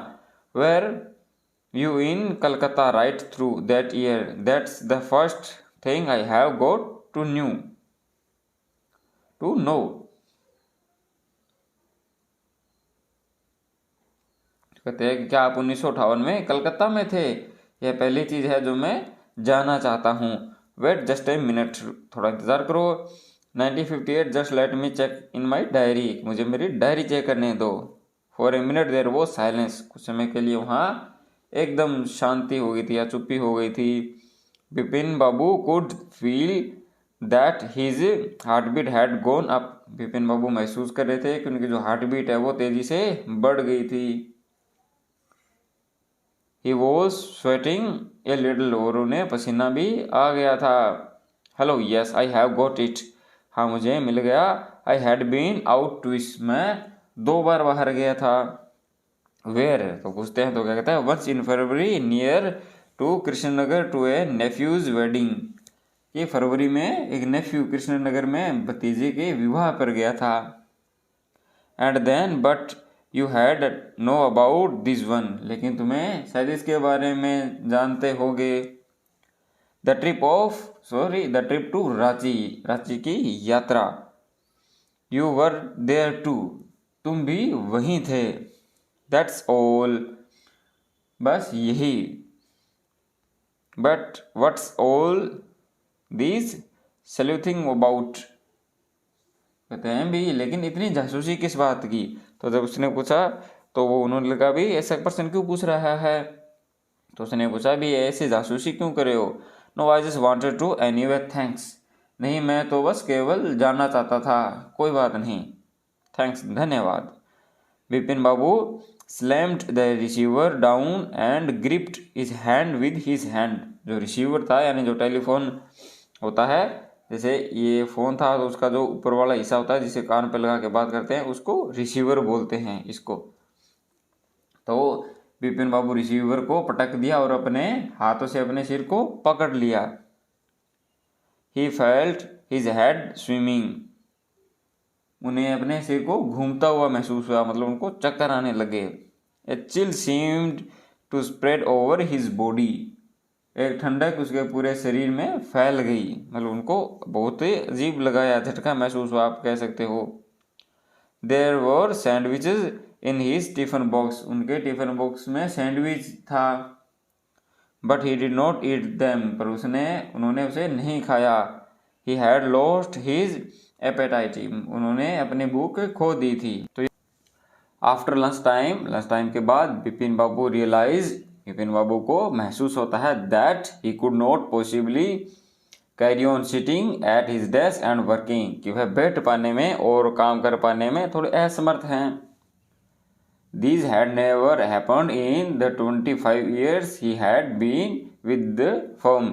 Where you in Calcutta right through that year, that's the first thing I have got to know. कहते हैं कि क्या आप 1958 में कलकत्ता में थे, यह पहली चीज़ है जो मैं जानना चाहता हूँ। वेट जस्ट ए मिनट, थोड़ा इंतज़ार करो। 1958 just let me check in my diary, मुझे मेरी डायरी चेक करने दो। फॉर ए मिनट देयर वो साइलेंस, कुछ समय के लिए वहाँ एकदम शांति हो गई थी या चुप्पी हो गई थी। Bipin babu could feel that his heart beat had gone up, Bipin babu महसूस कर रहे थे कि उनकी जो हार्ट बीट है वो तेज़ी से बढ़ गई थी। He was sweating a little, और उन्हें पसीना भी आ गया था। Hello yes I have got it, हाँ मुझे मिल गया। I had been out twice, मैं 2 बार बाहर गया था। वेयर, तो पूछते हैं तो क्या कहता है, once in February near to Krishnanagar to a nephew's wedding, कि फरवरी में एक नेफ्यू कृष्णनगर में भतीजे के विवाह पर गया था। And then but you had know about this one, लेकिन तुम्हें शायद इसके बारे में जानते होगे। The trip to Ranchi, Ranchi की यात्रा। यू वर देयर टू, तुम भी वहीं थे। दैट्स ऑल, बस यही। But what's all this sleuthing about, कहते हैं भी लेकिन इतनी जासूसी किस बात की। तो जब उसने पूछा तो वो उन्होंने लगा भी ऐसा पर्सन क्यों पूछ रहा है, तो उसने पूछा भी ऐसे जासूसी क्यों करे हो। No I just wanted to anyway thanks, नहीं मैं तो बस केवल जानना चाहता था, कोई बात नहीं, थैंक्स धन्यवाद। Bipin babu slammed the receiver down and gripped his hand with his hand, जो रिसीवर था यानी जो टेलीफोन होता है, जैसे ये फ़ोन था तो उसका जो ऊपर वाला हिस्सा होता है जिसे कान पे लगा के बात करते हैं उसको रिसीवर बोलते हैं इसको। तो बिपिन बाबू रिसीवर को पटक दिया और अपने हाथों से अपने सिर को पकड़ लिया। He felt his head swimming, उन्हें अपने सिर को घूमता हुआ महसूस हुआ, मतलब उनको चक्कर आने लगे। A chill seemed to spread over his body, एक ठंडक उसके पूरे शरीर में फैल गई, मतलब उनको बहुत ही अजीब लगाया, झटका महसूस हुआ आप कह सकते हो। There were sandwiches in his tiffin box, उनके टिफिन बॉक्स में सैंडविच था। But he did not eat them, पर उन्होंने उसे नहीं खाया। He had lost his appetite, उन्होंने अपनी भूख खो दी थी। तो आफ्टर लंच टाइम के बाद बिपिन बाबू रियलाइज, बिपिन बाबू को महसूस होता है that he could not possibly carry on sitting at his desk and working, कि वह बैठ पाने में और काम कर पाने में थोड़े असमर्थ हैं। These had never happened in the 25 years he had been with the firm,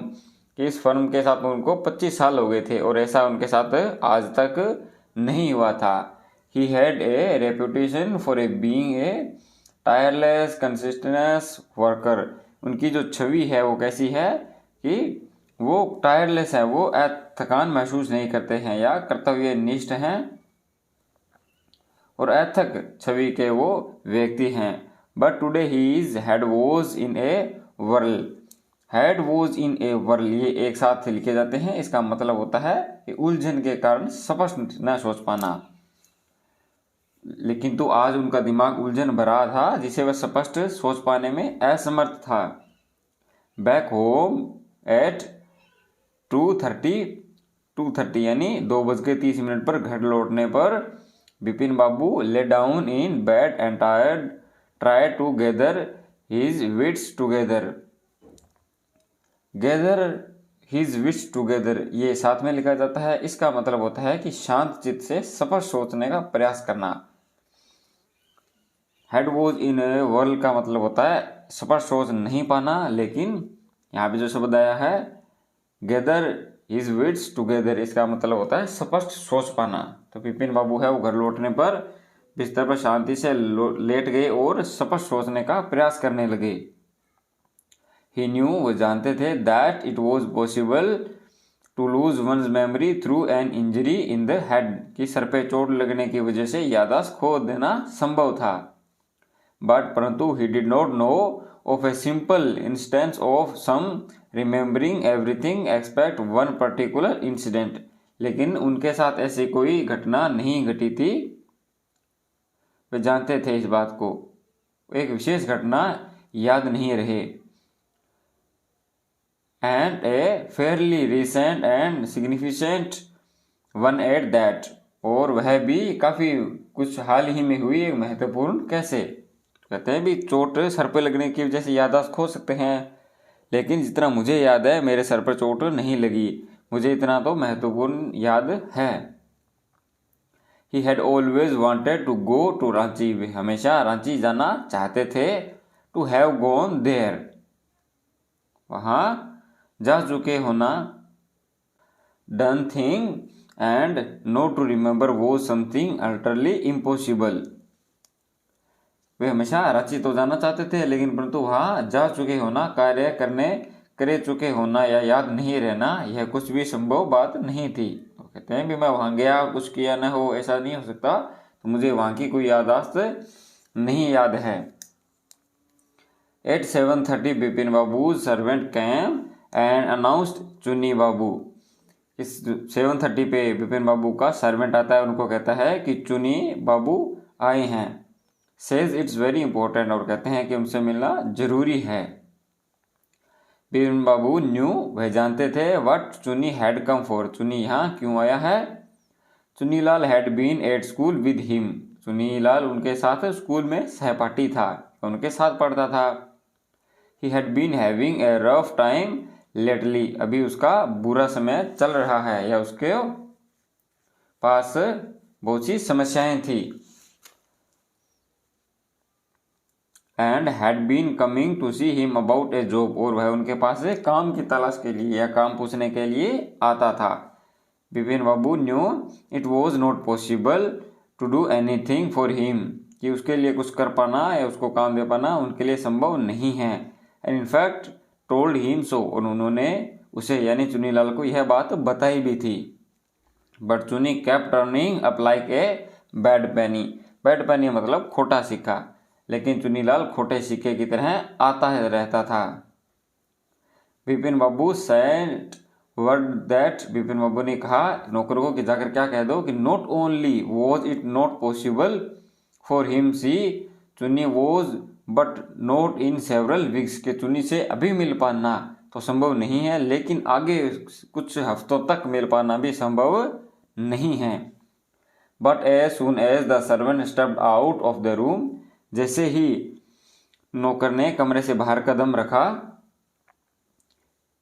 कि इस फर्म के साथ उनको 25 साल हो गए थे और ऐसा उनके साथ आज तक नहीं हुआ था। He had a reputation for a being a tireless consistence worker. उनकी जो छवि है वो कैसी है कि वो टायरलेस है, वो थकान महसूस नहीं करते हैं या कर्तव्यनिष्ठ हैं और अथक छवि के वो व्यक्ति हैं। But today he is head was in a whirl. Head was in a whirl ये एक साथ लिखे जाते हैं। इसका मतलब होता है कि उलझन के कारण स्पष्ट न सोच पाना। लेकिन तो आज उनका दिमाग उलझन भरा था जिसे वह स्पष्ट सोच पाने में असमर्थ था। बैक होम एट 2:30 यानी 2:30 पर घर लौटने पर Bipin babu lay down in bed and try to gather his wits together. Gather his wits together ये साथ में लिखा जाता है। इसका मतलब होता है कि शांत चित्त से स्पष्ट सोचने का प्रयास करना। Head was in a world का मतलब होता है स्पष्ट सोच नहीं पाना, लेकिन यहाँ पे जो शब्द आया है गैदर हिज विट्स टुगेदर इसका मतलब होता है स्पष्ट सोच पाना। तो बिपिन बाबू है वो घर लौटने पर बिस्तर पर शांति से लेट गए और स्पष्ट सोचने का प्रयास करने लगे। ही न्यू वो जानते थे that it was possible to lose one's memory through an injury in the head कि सर पे चोट लगने की वजह से याददाश्त खो देना संभव था। बट परंतु he did not know of a simple instance of some remembering everything expect one particular incident. लेकिन उनके साथ ऐसी कोई घटना नहीं घटी थी। वे जानते थे इस बात को, एक विशेष घटना याद नहीं रहे। And A Fairlie recent and significant one at that और वह भी काफ़ी कुछ हाल ही में हुई एक महत्वपूर्ण कैसे। कहते हैं भी चोट सर पे लगने की वजह से याददाश्त खो सकते हैं, लेकिन जितना मुझे याद है मेरे सर पर चोट नहीं लगी, मुझे इतना तो महत्वपूर्ण याद है। He had always wanted to go to Ranchi वे हमेशा रांची जाना चाहते थे। टू हैव गॉन देयर वहाँ जा चुके होना। Done thing and not to remember वो समथिंग अल्टरली इम्पॉसिबल। वे हमेशा रांची तो जाना चाहते थे, लेकिन परंतु वहाँ जा चुके होना, कार्य करे चुके होना या याद नहीं रहना यह कुछ भी संभव बात नहीं थी। तो कहते हैं भी मैं वहाँ गया कुछ किया न हो, ऐसा नहीं हो सकता, तो मुझे वहाँ की कोई याददाश्त नहीं याद है। At 7:30 Bipin Babu servant came and announced Chunni Babu. इस 7:30 पे बिपिन बाबू का सर्वेंट आता है, उनको कहता है कि चुनी बाबू आए हैं। सेज इट्स वेरी इंपॉर्टेंट और कहते हैं कि उनसे मिलना जरूरी है। बिपिन बाबू न्यू वह जानते थे व्हाट चुनी हैड कम फॉर चुनी यहाँ क्यों आया है। Chunilal had been at school with him Chunilal उनके साथ स्कूल में सहपाठी था, उनके साथ पढ़ता था। He had been having a rough time lately अभी उसका बुरा समय चल रहा है या उसके पास बहुत सी समस्याएं थी। And had been coming to see him about a job और वह उनके पास से काम की तलाश के लिए या काम पूछने के लिए आता था। Bipin babu knew it was not possible to do anything for him कि उसके लिए कुछ कर पाना या उसको काम दे पाना उनके लिए संभव नहीं है। And in fact told him so और उन्होंने उसे यानी चुनीलाल को यह बात बताई भी थी। But Chuni kept turning up like a bad penny मतलब खोटा सिक्का, लेकिन चुनीलाल खोटे सिक्के की तरह आता रहता था। बिपिन बाबू Saint word that Bipin Babu ने कहा नौकर को कि जाकर क्या कह दो कि not only was it not possible for him see Chuni was but not in several weeks के चुनी से अभी मिल पाना तो संभव नहीं है, लेकिन आगे कुछ हफ्तों तक मिल पाना भी संभव नहीं है। But as soon as the servant stepped out of the room जैसे ही नौकर ने कमरे से बाहर कदम रखा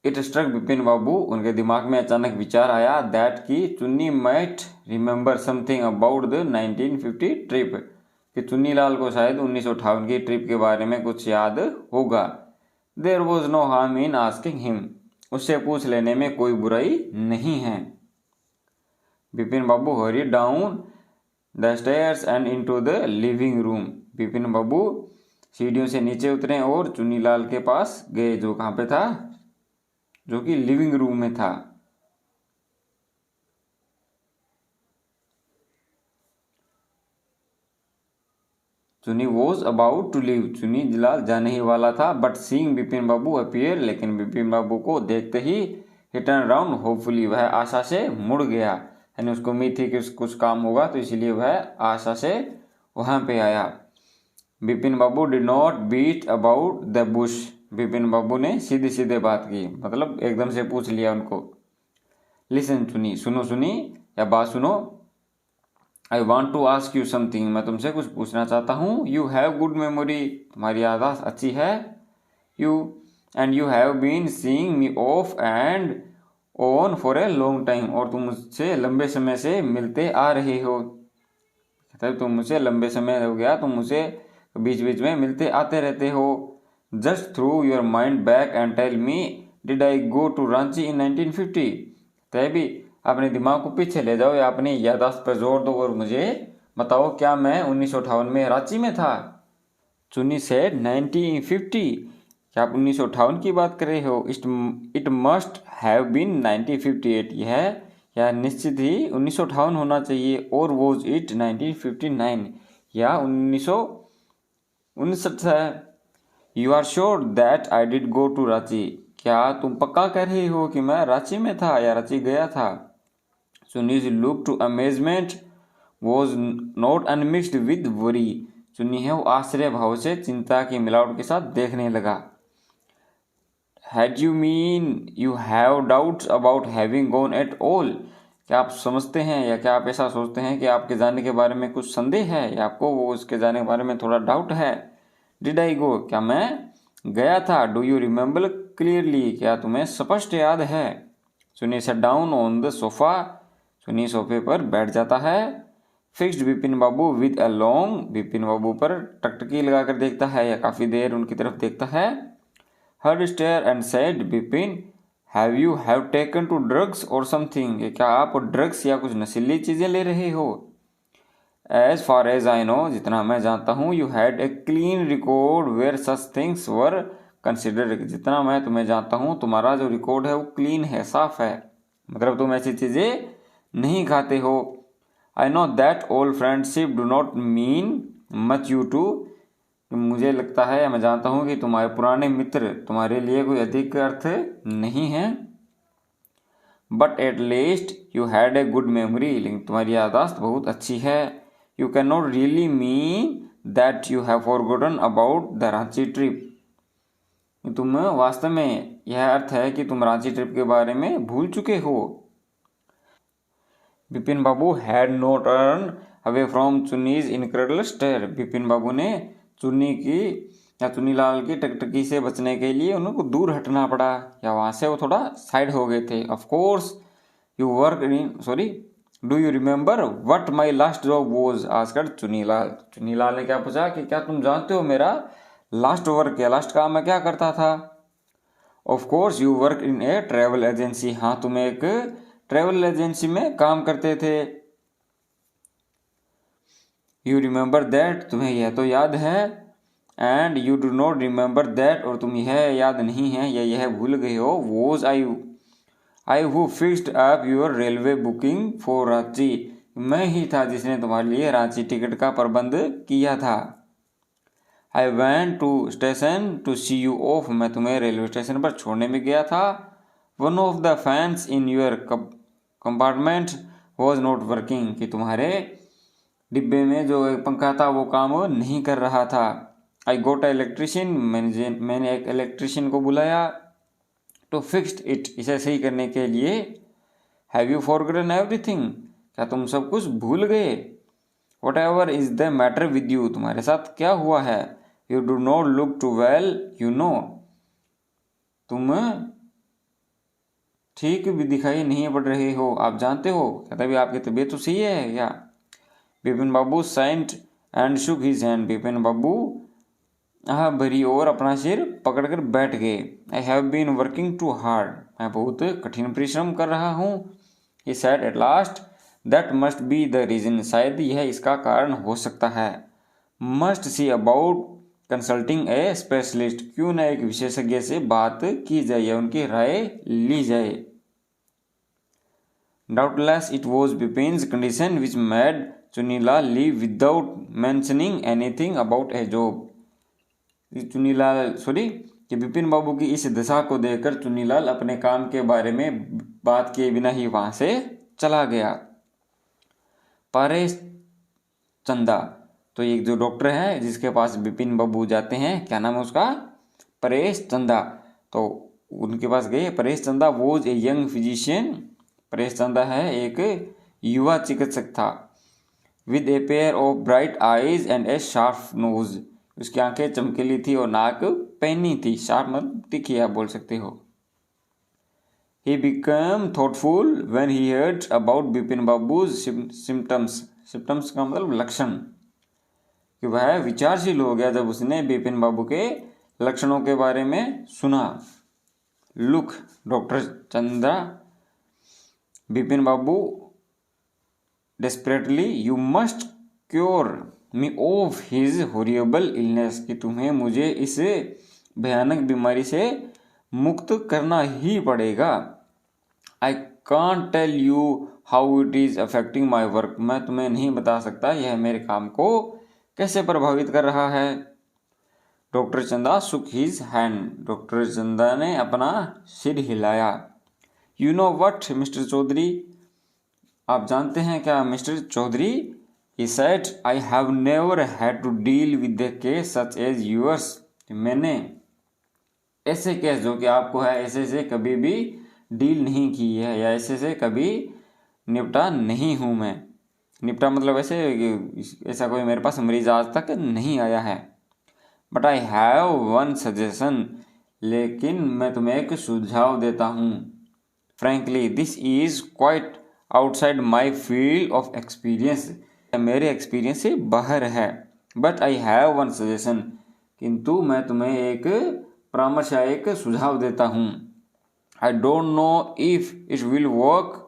इट स्ट्रक बिपिन बाबू उनके दिमाग में अचानक विचार आया दैट की चुन्नी might remember something about the 1950 trip कि चुन्नीलाल को शायद 1958 की ट्रिप के बारे में कुछ याद होगा। There was no harm in asking him उससे पूछ लेने में कोई बुराई नहीं है। Bipin babu hurried down the stairs and into the living room. Vipin babu सीढ़ियों से नीचे उतरे और चुन्नीलाल के पास गए, जो कहाँ पे था, जो कि लिविंग रूम में था। Chuni was about to leave, Chunilal जाने ही वाला था। But seeing Bipin Babu appear, लेकिन विपिन बाबू को देखते ही ही टर्न अराउंड होपफुली, वह आशा से मुड़ गया, यानी उसको उम्मीद थी कि कुछ काम होगा, तो इसीलिए वह आशा से वहाँ पे आया। Vipin babu did not beat about the bush, Vipin babu ने सीधी सीधे बात की, मतलब एकदम से पूछ लिया उनको। लिसन चुनी, सुनो सुनी या बात सुनो। I want to ask you something, मैं तुमसे कुछ पूछना चाहता हूँ। यू हैव गुड मेमोरी, तुम्हारी याददाश्त अच्छी है। You have been seeing me off and on for a long time, और तुम मुझसे लंबे समय से मिलते आ रहे हो। तुम मुझसे लंबे समय हो गया, तुम मुझसे बीच बीच में मिलते आते रहते हो। Just throw your mind back and tell me, did I go to Ranchi in 1950, तभी अपने दिमाग को पीछे ले जाओ या अपनी याददाश्त पर जोर दो और मुझे बताओ, क्या मैं 1958 में रांची में था। चुन्नी सेड 1950, क्या आप 1958 की बात कर रहे हो। इट मस्ट हैव बीन 1958, यह निश्चित ही 1958 होना चाहिए। और वॉज इट 1959, या 1959 है। You are sure that I did go to Ranchi, क्या तुम पक्का कह रहे हो कि मैं रांची में था या रांची गया था। Sunni's look to amazement was not unmixed with worry, Sunni है वो आश्चर्य भाव से चिंता की मिलावट के साथ देखने लगा। Had you mean you have doubts about having gone at all, क्या आप समझते हैं या क्या आप ऐसा सोचते हैं कि आपके जाने के बारे में कुछ संदेह है या आपको वो उसके जाने के बारे में थोड़ा डाउट है। डिड आई गो, क्या मैं गया था। डू यू रिमेंबर क्लियरली, क्या तुम्हें स्पष्ट याद है। Suni sat down on the sofa, Suni सोफे पर बैठ जाता है। Fixed Vipin babu with a long, Vipin babu पर टकटकी लगाकर देखता है या काफ़ी देर उनकी तरफ देखता है। Hard stare and said Vipin, have you have taken to drugs or something, क्या आप ड्रग्स या कुछ नशीली चीज़ें ले रहे हो। As far as I know, जितना मैं जानता हूँ, you had a clean record where such things were considered, जितना मैं तुम्हें जानता हूँ तुम्हारा जो रिकॉर्ड है वो क्लीन है, साफ है, मतलब तुम ऐसी चीज़ें नहीं खाते हो। I know that all friendship do not mean much you too, मुझे लगता है या मैं जानता हूँ कि तुम्हारे पुराने मित्र तुम्हारे लिए कोई अधिक अर्थ नहीं है। But at least you had a good memory, लेकिन तुम्हारी याददाश्त बहुत अच्छी है। You can not really mean that you have forgotten about the Ranchi trip, तुम वास्तव में यह अर्थ है कि तुम रांची ट्रिप के बारे में भूल चुके हो। Vipin babu had no turn away from Chunni's incredible stare, Vipin babu ने चुन्नीलाल की टकटकी से बचने के लिए उनको दूर हटना पड़ा या वहाँ से वो थोड़ा साइड हो गए थे। Of course you work in do you remember what my last job was, आजकल चुन्नीलाल ने क्या पूछा कि क्या तुम जानते हो मेरा लास्ट वर्क या लास्ट काम मैं क्या करता था। Of course you work in A travel agency, हाँ तुम एक ट्रैवल एजेंसी में काम करते थे। यू रिमेंबर दैट, तुम्हें यह तो याद है। And you do not remember that, और तुम यह याद नहीं है या यह भूल गए हो। Was I who fixed up your railway booking for Ranchi, मैं ही था जिसने तुम्हारे लिए रांची टिकट का प्रबंध किया था। I went to station to see you off, मैं तुम्हें रेलवे स्टेशन पर छोड़ने में गया था। One of the fans in your compartment was not working, कि तुम्हारे डिब्बे में जो एक पंखा था वो काम नहीं कर रहा था। आई गोट अ इलेक्ट्रिशियन, मैंने एक इलेक्ट्रिशियन को बुलाया। टू फिक्स्ड इट, इसे सही करने के लिए। हैव यू फॉरगॉटन एवरीथिंग, क्या तुम सब कुछ भूल गए। Whatever is the matter with you, तुम्हारे साथ क्या हुआ है। You do not look too well, you know, तुम ठीक भी दिखाई नहीं पड़ रहे हो, आप जानते हो, क्या तभी आपकी तबीयत तो सही है क्या। Vipin babu sighed and shook his hand, Vipin babu भरी और अपना सिर पकड़कर बैठ गए। I have been working too hard, मैं बहुत कठिन परिश्रम कर रहा हूँ। He said at last, that must be the reason, शायद यह इसका कारण हो सकता है। Must see about consulting a specialist, क्यों न एक विशेषज्ञ से बात की जाए या उनकी राय ली जाए। Doubtless it was Bipin's condition which made Chunilal leave without mentioning anything about a job. कि बिपिन बाबू की इस दशा को देखकर चुनीलाल अपने काम के बारे में बात किए बिना ही वहां से चला गया। परेश चंदा, तो एक जो डॉक्टर है जिसके पास बिपिन बाबू जाते हैं, क्या नाम है उसका, परेश चंदा, तो उनके पास गए। Paresh Chanda was a young physician, Paresh Chanda है एक युवा चिकित्सक था। With a pair of bright eyes and a sharp nose, उसकी आंखें चमकीली थी और नाक पैनी थी। शार्प मतलब तीखी आप बोल सकते हो। He became thoughtful when he heard about Bipin babus symptoms, symptoms का मतलब लक्षण, कि वह विचारशील हो गया जब उसने बिपिन बाबू के लक्षणों के बारे में सुना। Look doctor Chandra, Bipin babu desperately, you must cure me of his horrible illness, कि तुम्हें मुझे इस भयानक बीमारी से मुक्त करना ही पड़ेगा। I can't tell you how it is affecting my work, मैं तुम्हें नहीं बता सकता यह मेरे काम को कैसे प्रभावित कर रहा है। डॉक्टर चंदा सुक हिज हैंड, डॉक्टर चंदा ने अपना सिर हिलाया। You know what mister Chaudhary, आप जानते हैं क्या mister Chaudhary, he said I have never had to deal with a case such as yours, मैंने ऐसे केस जो कि आपको है ऐसे से कभी भी डील नहीं की है या ऐसे से कभी निपटा नहीं हूँ मैं। निपटा मतलब ऐसा कोई मेरे पास मरीज आज तक नहीं आया है। But I have one suggestion, लेकिन मैं तुम्हें एक सुझाव देता हूँ। Frankly this is quite outside my field of experience, मेरे एक्सपीरियंस से बाहर है। But I have one suggestion, किंतु मैं तुम्हें एक परामर्श या एक सुझाव देता हूँ। I don't know if it will work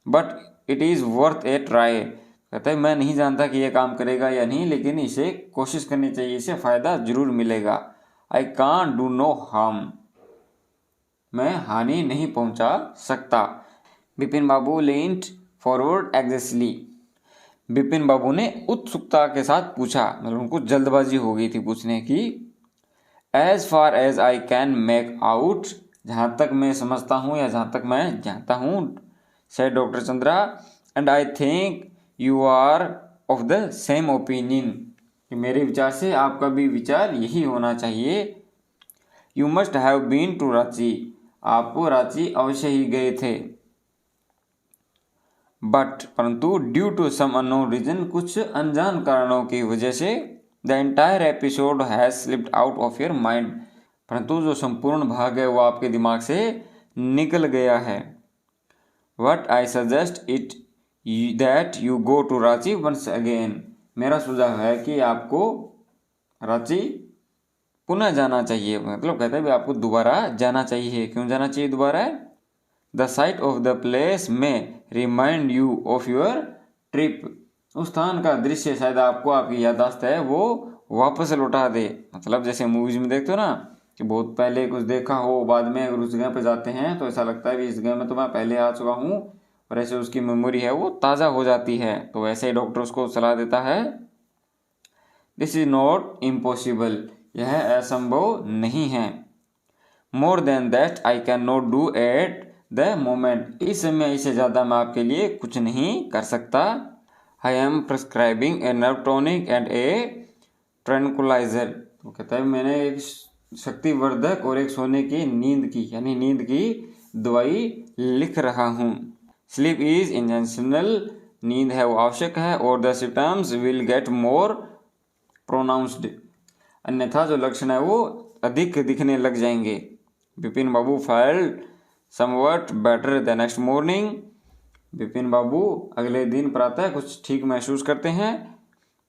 but it is worth A try, कहते हैं मैं नहीं जानता कि यह काम करेगा या नहीं, लेकिन इसे कोशिश करनी चाहिए, इसे फ़ायदा जरूर मिलेगा। I can't do no harm, मैं हानि नहीं पहुंचा सकता। Bipin Babu leant forward exactly, Bipin Babu ने उत्सुकता के साथ पूछा, मतलब उनको जल्दबाजी हो गई थी पूछने की। As far as I can make out, जहाँ तक मैं समझता हूँ या जहाँ तक मैं जानता हूँ, said doctor Chandra, and I think you are of the same opinion, कि मेरे विचार से आपका भी विचार यही होना चाहिए। You must have been to Ranchi, आप रांची अवश्य ही गए थे। बट परंतु due to some unknown reason, कुछ अनजान कारणों की वजह से, the entire episode has slipped out of your mind, परंतु जो संपूर्ण भाग है वो आपके दिमाग से निकल गया है। What I suggest it that you go to Ranchi once again, मेरा सुझाव है कि आपको रांची पुनः जाना चाहिए, मतलब कहते हैं आपको दोबारा जाना चाहिए। क्यों जाना चाहिए दोबारा? The sight of the place may remind you of your trip, उस स्थान का दृश्य शायद आपको आपकी याददाश्त है वो वापस लौटा दे। मतलब जैसे मूवीज में देखते हो ना कि बहुत पहले कुछ देखा हो, बाद में अगर उस जगह पर जाते हैं तो ऐसा लगता है कि इस जगह में तो मैं पहले आ चुका हूँ, और ऐसे उसकी मेमोरी है वो ताज़ा हो जाती है। तो वैसे ही डॉक्टर उसको सलाह देता है, दिस इज नॉट इम्पॉसिबल, यह असंभव नहीं है। More than that I can not do at the moment, इस समय इससे ज़्यादा मैं आपके लिए कुछ नहीं कर सकता। I am prescribing a nerve tonic and a tranquilliser, तो कहता है मैंने एक शक्तिवर्धक और एक सोने की नींद की यानी नींद की दवाई लिख रहा हूँ। स्लीप इज इंजेंशनल, नींद है वो आवश्यक है, और the symptoms will get more pronounced, अन्यथा जो लक्षण है वो अधिक दिखने लग जाएंगे। Bipin babu felt somewhat better the next morning, Bipin babu अगले दिन प्रातः कुछ ठीक महसूस करते हैं।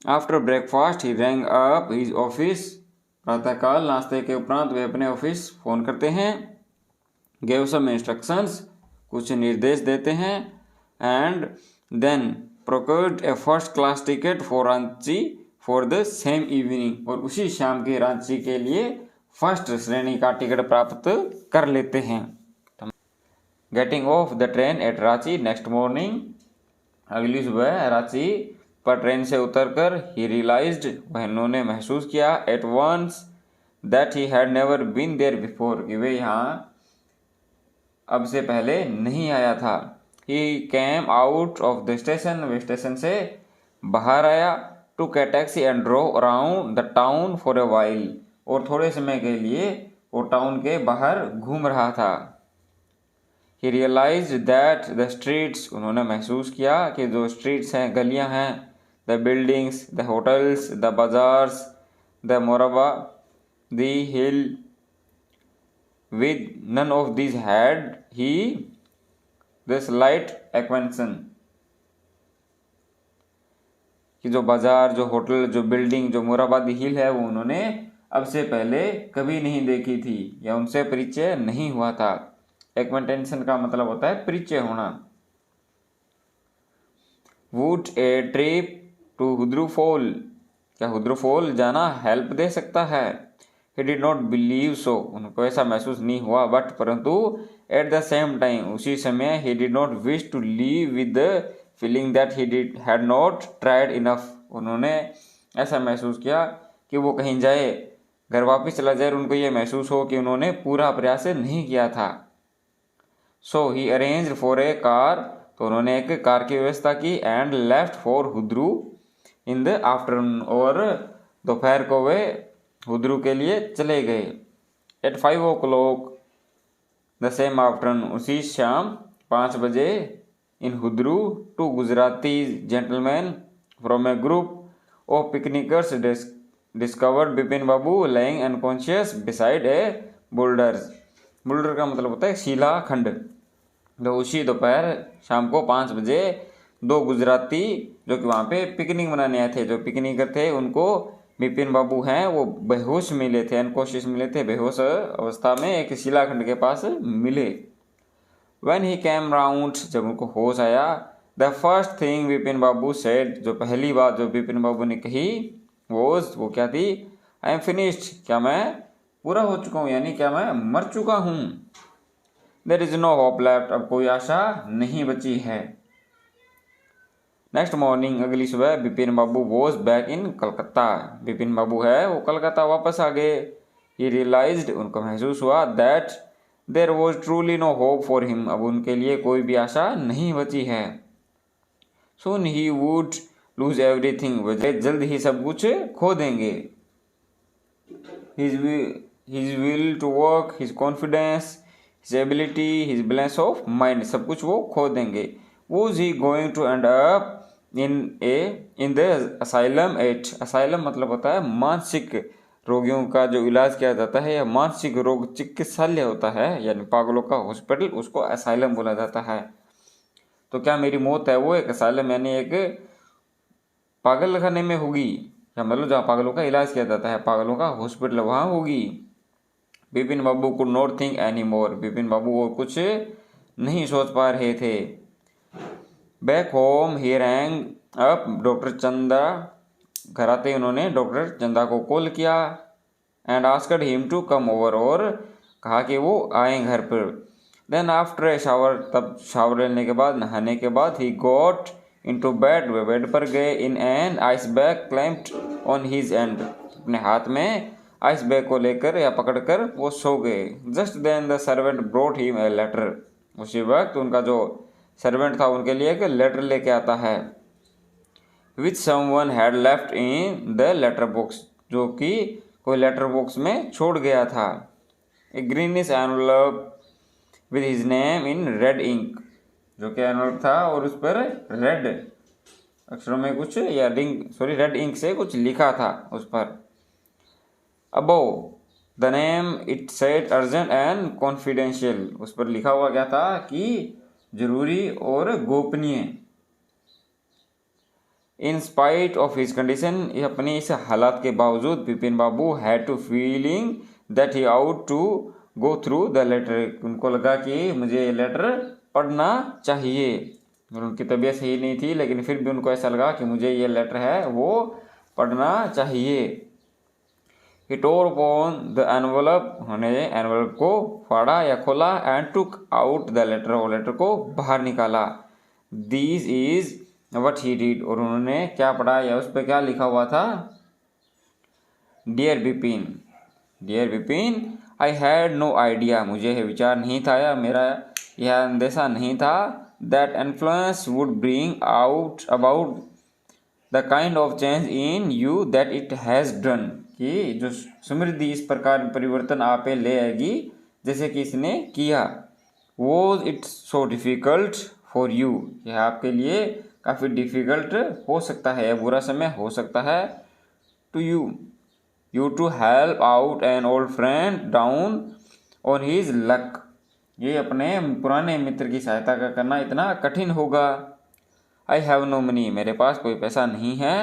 After breakfast he rang up his office, प्रातःकाल नाश्ते के उपरांत वे अपने ऑफिस फ़ोन करते हैं। गेव सम इंस्ट्रक्शंस, कुछ निर्देश देते हैं। And then procured a first class ticket for Ranchi for the same evening, और उसी शाम के रांची के लिए फर्स्ट श्रेणी का टिकट प्राप्त कर लेते हैं। Getting off the train at Ranchi next morning, अगली सुबह रांची पर ट्रेन से उतरकर ही रियलाइज्ड, वह उन्होंने महसूस किया, at once that he had never been there before, कि वे यहाँ अब से पहले नहीं आया था। He came out of the station, वे स्टेशन से बाहर आया, to a taxi and drove around the town for a while, और थोड़े समय के लिए वो टाउन के बाहर घूम रहा था। ही रियलाइज्ड दैट द स्ट्रीट्स, उन्होंने महसूस किया कि जो स्ट्रीट्स हैं, गलियां हैं, the buildings, the hotels, the bazaars, the Morba, the hill, with none of these had he the slight acquaintance, कि जो बाजार, जो होटल, जो बिल्डिंग, जो मोराबादी हिल है, वो उन्होंने अब से पहले कभी नहीं देखी थी या उनसे परिचय नहीं हुआ था। एक्वेंटेंशन का मतलब होता है परिचय होना। Would a trip to Hundru fall, क्या हुद्रू फॉल जाना हेल्प दे सकता है? He did not believe so, उनको ऐसा महसूस नहीं हुआ, बट परंतु एट द सेम टाइम, उसी समय, he did not wish to leave with the feeling that he had not tried enough, उन्होंने ऐसा महसूस किया कि वो कहीं जाए, घर वापस चला जाए, उनको ये महसूस हो कि उन्होंने पूरा प्रयास नहीं किया था। So he arranged for a car, तो उन्होंने एक कार की व्यवस्था की, and left for Hundru in the afternoon, और दोपहर को वे हुद्रू के लिए चले गए। Eight 5 o'clock the same afternoon, उसी शाम 5 बजे, in Hundru, two Gujarati gentleman from a group of picnickers discovered Bipin babu lying unconscious beside a boulder. Boulder का मतलब होता है शिलाखंड। तो उसी दोपहर शाम को 5 बजे 2 गुजराती जो कि वहाँ पे पिकनिक मनाने आए थे, जो पिकनिकर थे, उनको बिपिन बाबू हैं वो बेहोश मिले थे, अनकॉन्शियस मिले थे, बेहोश अवस्था में एक शिलाखंड के पास मिले। व्हेन ही कैम राउंड, जब उनको होश आया, the first thing Bipin Babu said, जो पहली बात जो बिपिन बाबू ने कही, वो क्या थी? आई एम फिनिश्ड, क्या मैं पूरा हो चुका हूँ, यानी क्या मैं मर चुका हूँ। There is no hope left, अब कोई आशा नहीं बची है। नेक्स्ट मॉर्निंग, अगली सुबह, बिपिन बाबू was back in Calcutta, Bipin बाबू है वो कलकत्ता वापस आ गए। ही रियलाइज्ड, उनको महसूस हुआ, that there was truly no hope for him, अब उनके लिए कोई भी आशा नहीं बची है। Soon he would lose everything, वे जल्द ही सब कुछ खो देंगे। His will to work, his confidence, his ability, his balance of mind, सब कुछ वो खो देंगे। Was he going to end up in the asylum at, asylum मतलब होता है मानसिक रोगियों का जो इलाज किया जाता है, या मानसिक रोग चिकित्सालय होता है, यानी पागलों का हॉस्पिटल, उसको असाइलम बोला जाता है। तो क्या मेरी मौत है वो एक असाइलम यानी एक पागल खाने में होगी, या मतलब जहाँ पागलों का इलाज किया जाता है, पागलों का हॉस्पिटल, वहाँ होगी। Bipin babu could not think any more, Bipin babu और कुछ नहीं सोच पा रहे थे। Back home he rang up doctor Chanda, घर आते उन्होंने डॉक्टर चंदा को कॉल किया, and asked him to come over, और कहा कि वो आए घर पर। देन आफ्टर ए शावर, तब शावर लेने के बाद, नहाने के बाद, ही गॉट इनटू बेड, वे बेड पर गए। In an ice bag clamped on his and, अपने हाथ में आइस बैग को लेकर या पकड़कर वो सो गए। Just then the servant brought him a letter, उसी वक्त उनका जो सर्वेंट था उनके लिए एक लेटर लेके आता है। Which someone had left in the letter box, जो कि कोई लेटर बॉक्स में छोड़ गया था। A greenish envelope with his name in red ink, जो कि एनवलप था और उस पर रेड अक्षरों में कुछ, या रेड इंक से कुछ लिखा था उस पर। Above the name it said urgent and confidential, उस पर लिखा हुआ क्या था कि जरूरी और गोपनीय। In spite of his condition, अपनी इस हालात के बावजूद, बिपिन बाबू had to feeling that he out to go through the letter, उनको लगा कि मुझे ये लेटर पढ़ना चाहिए। और उनकी तबीयत सही नहीं थी, लेकिन फिर भी उनको ऐसा लगा कि मुझे ये लेटर है वो पढ़ना चाहिए। He tore upon the envelope, उन्होंने एनवलप को फाड़ा या खोला, and took out the letter, और लेटर को बाहर निकाला। This is what he read, और उन्होंने क्या पढ़ा या उस पर क्या लिखा हुआ था? Dear Bipin, Dear Bipin, I had no idea, मुझे यह विचार नहीं था या मेरा यह अंदेशा नहीं था, that influence would bring out about the kind of change in you that it has done, कि जो समृद्धि इस प्रकार परिवर्तन आप पे ले आएगी जैसे कि इसने किया। Was it so difficult for you, यह आपके लिए काफ़ी डिफ़िकल्ट हो सकता है या बुरा समय हो सकता है। To you to help out an old friend down on his luck, ये अपने पुराने मित्र की सहायता का करना इतना कठिन होगा। I have no money, मेरे पास कोई पैसा नहीं है।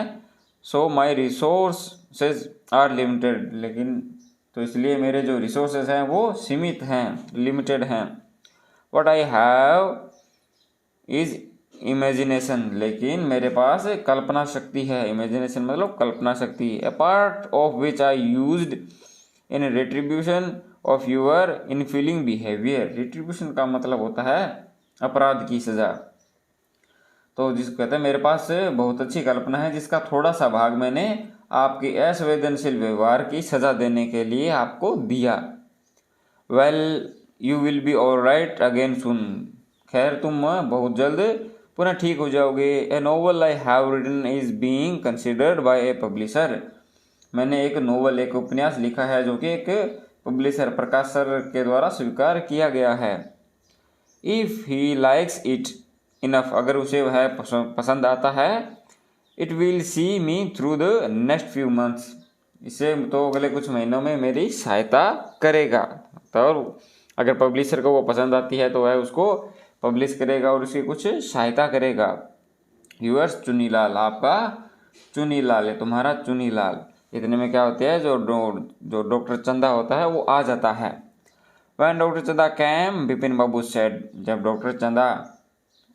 So my resources are limited, लेकिन तो इसलिए मेरे जो resources हैं वो सीमित हैं, लिमिटेड हैं। What I have is imagination, लेकिन मेरे पास कल्पना शक्ति है। Imagination मतलब कल्पना शक्ति। A part of which I used in retribution of your infilling behavior, retribution का मतलब होता है अपराध की सज़ा। तो जिसको कहते हैं मेरे पास बहुत अच्छी कल्पना है जिसका थोड़ा सा भाग मैंने आपके असंवेदनशील व्यवहार की सज़ा देने के लिए आपको दिया। Well you will be all right again सुन, खैर तुम बहुत जल्द पुनः ठीक हो जाओगे। A novel I have written is being considered by a publisher, मैंने एक नोवेल एक उपन्यास लिखा है जो कि एक पब्लिशर प्रकाशक के द्वारा स्वीकार किया गया है। If he likes it enough, अगर उसे वह पसंद आता है, it will see me through the next few months, इसे तो अगले कुछ महीनों में मेरी सहायता करेगा। तो अगर पब्लिशर को वो पसंद आती है तो वह उसको पब्लिश करेगा और उसकी कुछ सहायता करेगा। यूअर्स चुनीलाल, आपका चुनीलाल है, तुम्हारा चुनीलाल। इतने में क्या होता है, जो डॉक्टर चंदा होता है वो आ जाता है। वैन डॉक्टर चंदा कैम बिपिन बाबू सेड, जब डॉक्टर चंदा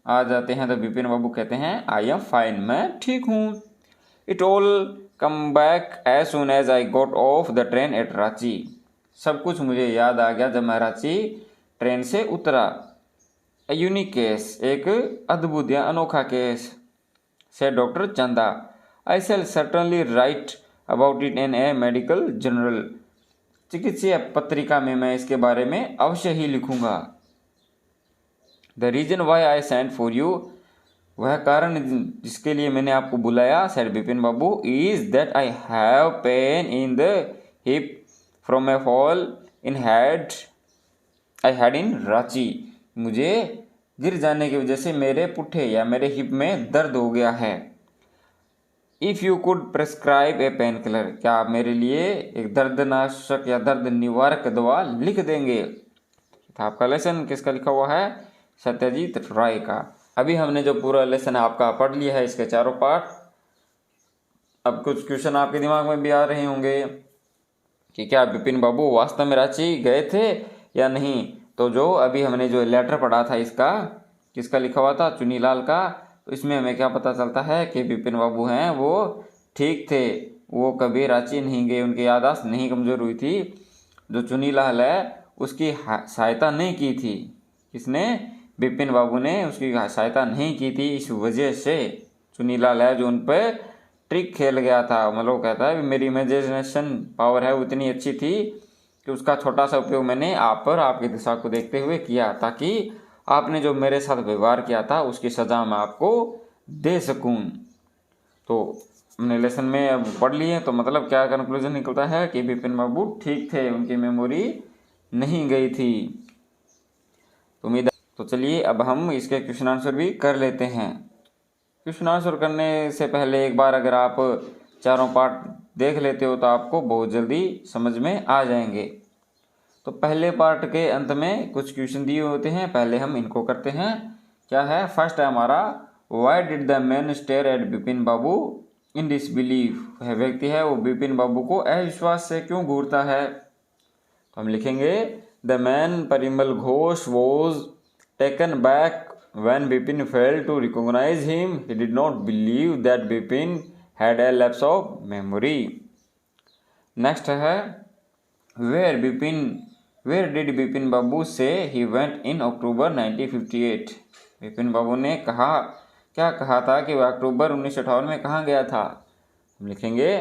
आ जाते हैं तो बिपिन बाबू कहते हैं आई एम फाइन, मैं ठीक हूँ। It all come back as soon as I got off the train at Ranchi, सब कुछ मुझे याद आ गया जब मैं रांची ट्रेन से उतरा। ए यूनिक केस, एक अद्भुत या अनोखा केस, से doctor Chanda. I shall certainly write about it in a medical journal, चिकित्सीय पत्रिका में मैं इसके बारे में अवश्य ही लिखूंगा। The reason why I send for you, वह कारण जिसके लिए मैंने आपको बुलाया, said Bipin Babu, is that I have pain in the hip from a fall in head I had in Ranchi, मुझे गिर जाने की वजह से मेरे पुट्ठे या मेरे हिप में दर्द हो गया है। If you could prescribe A pain killer, क्या आप मेरे लिए एक दर्दनाशक या दर्द निवारक दवा लिख देंगे। आपका लेसन किसका लिखा हुआ है, सत्यजीत राय का। अभी हमने जो पूरा लेसन आपका पढ़ लिया है, इसके चारों पार्ट। अब कुछ क्वेश्चन आपके दिमाग में भी आ रहे होंगे कि क्या बिपिन बाबू वास्तव में रांची गए थे या नहीं। तो जो अभी हमने जो लेटर पढ़ा था, इसका किसका लिखा हुआ था, चुनीलाल का, तो इसमें हमें क्या पता चलता है कि बिपिन बाबू हैं वो ठीक थे, वो कभी रांची नहीं गए, उनकी याददाश्त नहीं कमज़ोर हुई थी। जो चुनीलाल है उसकी सहायता नहीं की थी, किसने, बिपिन बाबू ने उसकी सहायता नहीं की थी। इस वजह से चुनीलाल है जो उन पर ट्रिक खेल गया था, मतलब कहता है मेरी इमेजिनेशन पावर है वो इतनी अच्छी थी कि उसका छोटा सा उपयोग मैंने आप पर आपकी दिशा को देखते हुए किया, ताकि आपने जो मेरे साथ व्यवहार किया था उसकी सज़ा मैं आपको दे सकूं। तो हमने लेसन में अब पढ़ लिए, तो मतलब क्या कंक्लूजन निकलता है कि बिपिन बाबू ठीक थे, उनकी मेमोरी नहीं गई थी। तो उम्मीद, तो चलिए अब हम इसके क्वेश्चन आंसर भी कर लेते हैं। क्वेश्चन आंसर करने से पहले एक बार अगर आप चारों पार्ट देख लेते हो तो आपको बहुत जल्दी समझ में आ जाएंगे। तो पहले पार्ट के अंत में कुछ क्वेश्चन दिए होते हैं, पहले हम इनको करते हैं। क्या है, फर्स्ट है हमारा, why did the man stare at Bipin Babu in disbelief, वह व्यक्ति है वो बिपिन बाबू को अविश्वास से क्यों घूरता है। तो हम लिखेंगे the man Parimal Ghosh was taken back When Bipin failed to recognize him, he did not believe that Bipin had a lapse of memory. Next है where did Bipin Babu say he went in October 1958? Bipin Babu ने क्या कहा था कि वह अक्टूबर 1958 में कहाँ गया था? हम लिखेंगे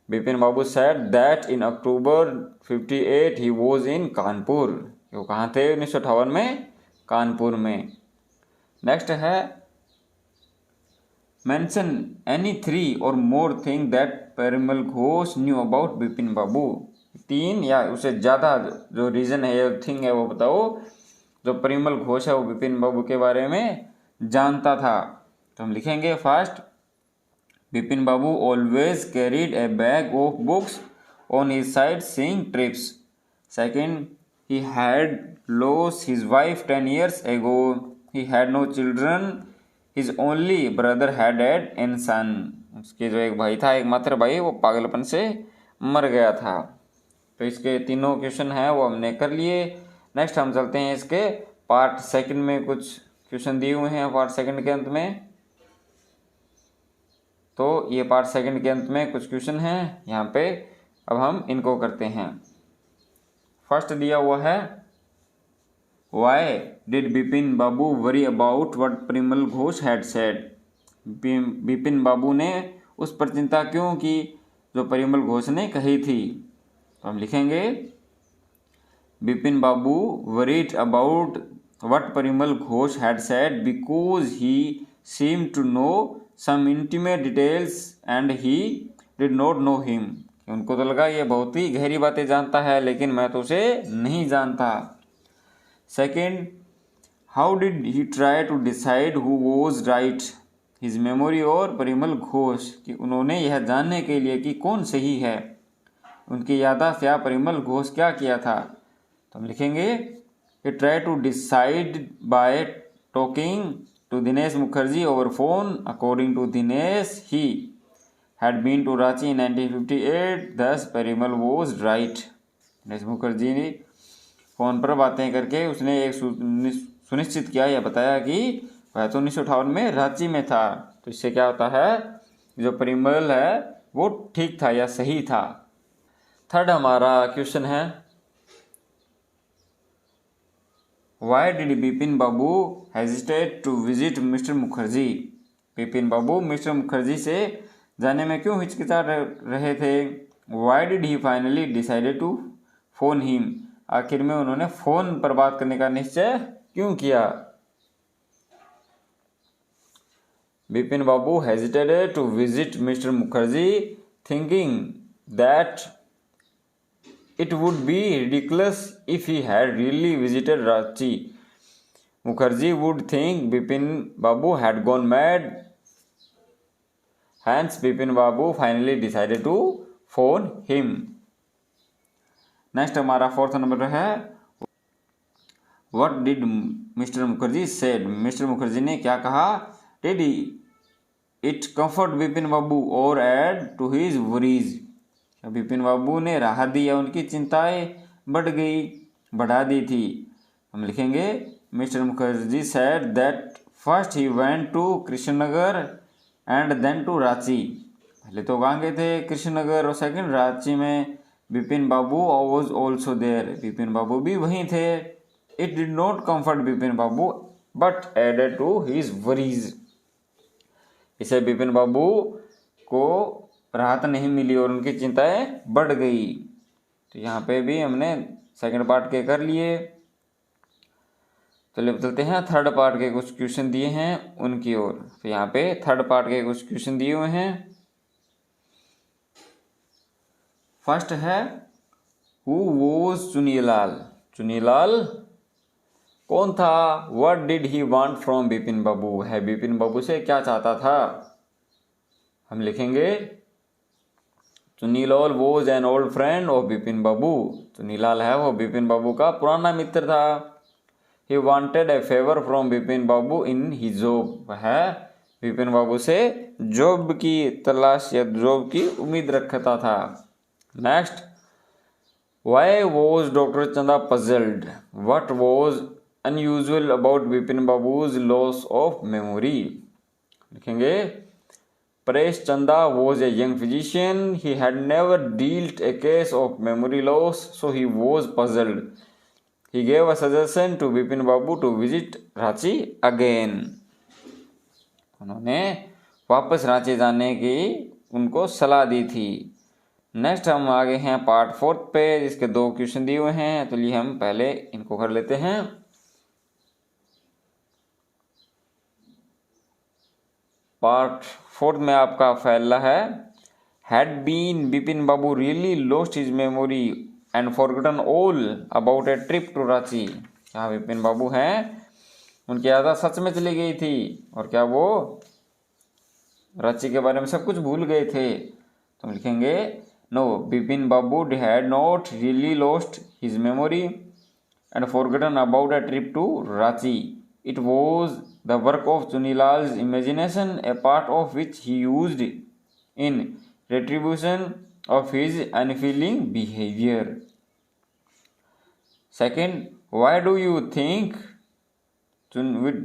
बिपिन बाबू said that in October 58 he was in Kanpur. वो कहाँ थे 1958 में? कानपुर में. नेक्स्ट है mention any 3 or more thing that Parimal Ghosh knew about Bipin बाबू. 3 या उससे ज़्यादा जो रीज़न है या थिंग है वो बताओ जो परिमल घोष है वो बिपिन बाबू के बारे में जानता था. तो हम लिखेंगे first Bipin Babu always carried A bag of books on his side seeing trips. Second he had lost his wife 10 years ago. He had no children. His only brother had an son. उसके जो एक भाई था एकमात्र भाई वो पागलपन से मर गया था. तो इसके तीनों क्वेश्चन हैं वो हमने कर लिए. नेक्स्ट हम चलते हैं इसके पार्ट सेकंड में. कुछ क्वेश्चन दिए हुए हैं पार्ट सेकंड के अंत में. तो ये पार्ट सेकंड के अंत में कुछ क्वेश्चन हैं यहाँ पे. अब हम इनको करते हैं. फर्स्ट दिया हुआ है why did Bipin Babu worry about what Parimal Ghosh had said. Bipin Babu ने उस पर चिंता क्यों की जो परिमल घोष ने कही थी. तो हम लिखेंगे Bipin Babu worried about what Parimal Ghosh had said because he seem to know some intimate details and he did not know him. उनको तो लगा ये बहुत ही गहरी बातें जानता है लेकिन मैं तो उसे नहीं जानता. Second how did he try to decide who was right his memory और परिमल घोष. कि उन्होंने यह जानने के लिए कि कौन सही है उनकी याददाश्त या परिमल घोष क्या किया था. तो हम लिखेंगे he try to decide by talking to Dinesh Mukherjee over phone. According to Dinesh he had been to Ranchi in 1958, thus Parimal was right. Dinesh Mukherjee ने फ़ोन पर बातें करके उसने एक सुनिश्चित किया या बताया कि वह तो 1958 में रांची में था. तो इससे क्या होता है जो परिमल है वो ठीक था या सही था. थर्ड हमारा क्वेश्चन है why did Bipin Babu hesitate to visit mister Mukherjee. Bipin Babu mister Mukherjee से जाने में क्यों हिचकिचा रहे थे. Why did he finally decided to phone him. आखिर में उन्होंने फ़ोन पर बात करने का निश्चय क्यों किया. Bipin Babu hesitated to visit mister Mukherjee thinking that it would be ridiculous if he had really visited Ranchi. Mukherjee would think Bipin Babu had gone mad. Hence, Bipin Babu finally decided to phone him. Next हमारा fourth number है What did Mr. Mukherjee said? Mr. Mukherjee ने क्या कहा. Did it comfort Bipin Babu or add to his worries? Bipin Babu ने राहत दी या उनकी चिंताएं बढ़ा दी थी. हम लिखेंगे Mr. Mukherjee said that first he went to Krishnanagar and then to Ranchi. पहले तो कहाँ गए थे कृष्णनगर और सेकंड रांची में. बिपिन बाबू was also there. Bipin Babu भी वहीं थे. It did not comfort Bipin Babu but added to his worries. इसे बिपिन बाबू को राहत नहीं मिली और उनकी चिंताएं बढ़ गई. तो यहाँ पे भी हमने सेकंड पार्ट के कर लिए. चलिए चलते हैं थर्ड पार्ट के कुछ क्वेश्चन दिए हैं उनकी ओर. तो यहाँ पे थर्ड पार्ट के कुछ क्वेश्चन दिए हुए हैं. फर्स्ट है हु वॉज चुनीलाल. चुनीलाल कौन था. What did he want from Bipin बाबू. है बिपिन बाबू से क्या चाहता था. हम लिखेंगे Chunilal was an old friend of Bipin Babu. Chunilal है वो बिपिन बाबू का पुराना मित्र था. He wanted a favor from Bipin Babu in his job. वह बिपिन बाबू से जॉब की तलाश या जॉब की उम्मीद रखता था. नेक्स्ट why was डॉक्टर चंदा puzzled. What was unusual about Vipin babus loss of memory. लिखेंगे परेश चंदा was a young physician. He had never dealt a case of memory loss, so he was puzzled. He gave a suggestion to Bipin Babu to visit Ranchi again. उन्होंने वापस रांची जाने की उनको सलाह दी थी। Next हम आगे हैं पार्ट 4 पे, जिसके 2 क्वेश्चन दिए हुए हैं, तो लिए हम पहले इनको कर लेते हैं। पार्ट 4 में आपका फैसला है, had been Bipin Babu really lost his memory and forgotten all about a trip to Ranchi. क्या बिपिन बाबू हैं उनकी याददाश्त सच में चली गई थी और क्या वो रांची के बारे में सब कुछ भूल गए थे? तो हम लिखेंगे no, Bipin Babu had not really lost his memory and forgotten about a trip to Ranchi. It was the work of Chunilal's imagination, a part of which he used in retribution of his unfeeling behavior. Second, why do you think Chunilal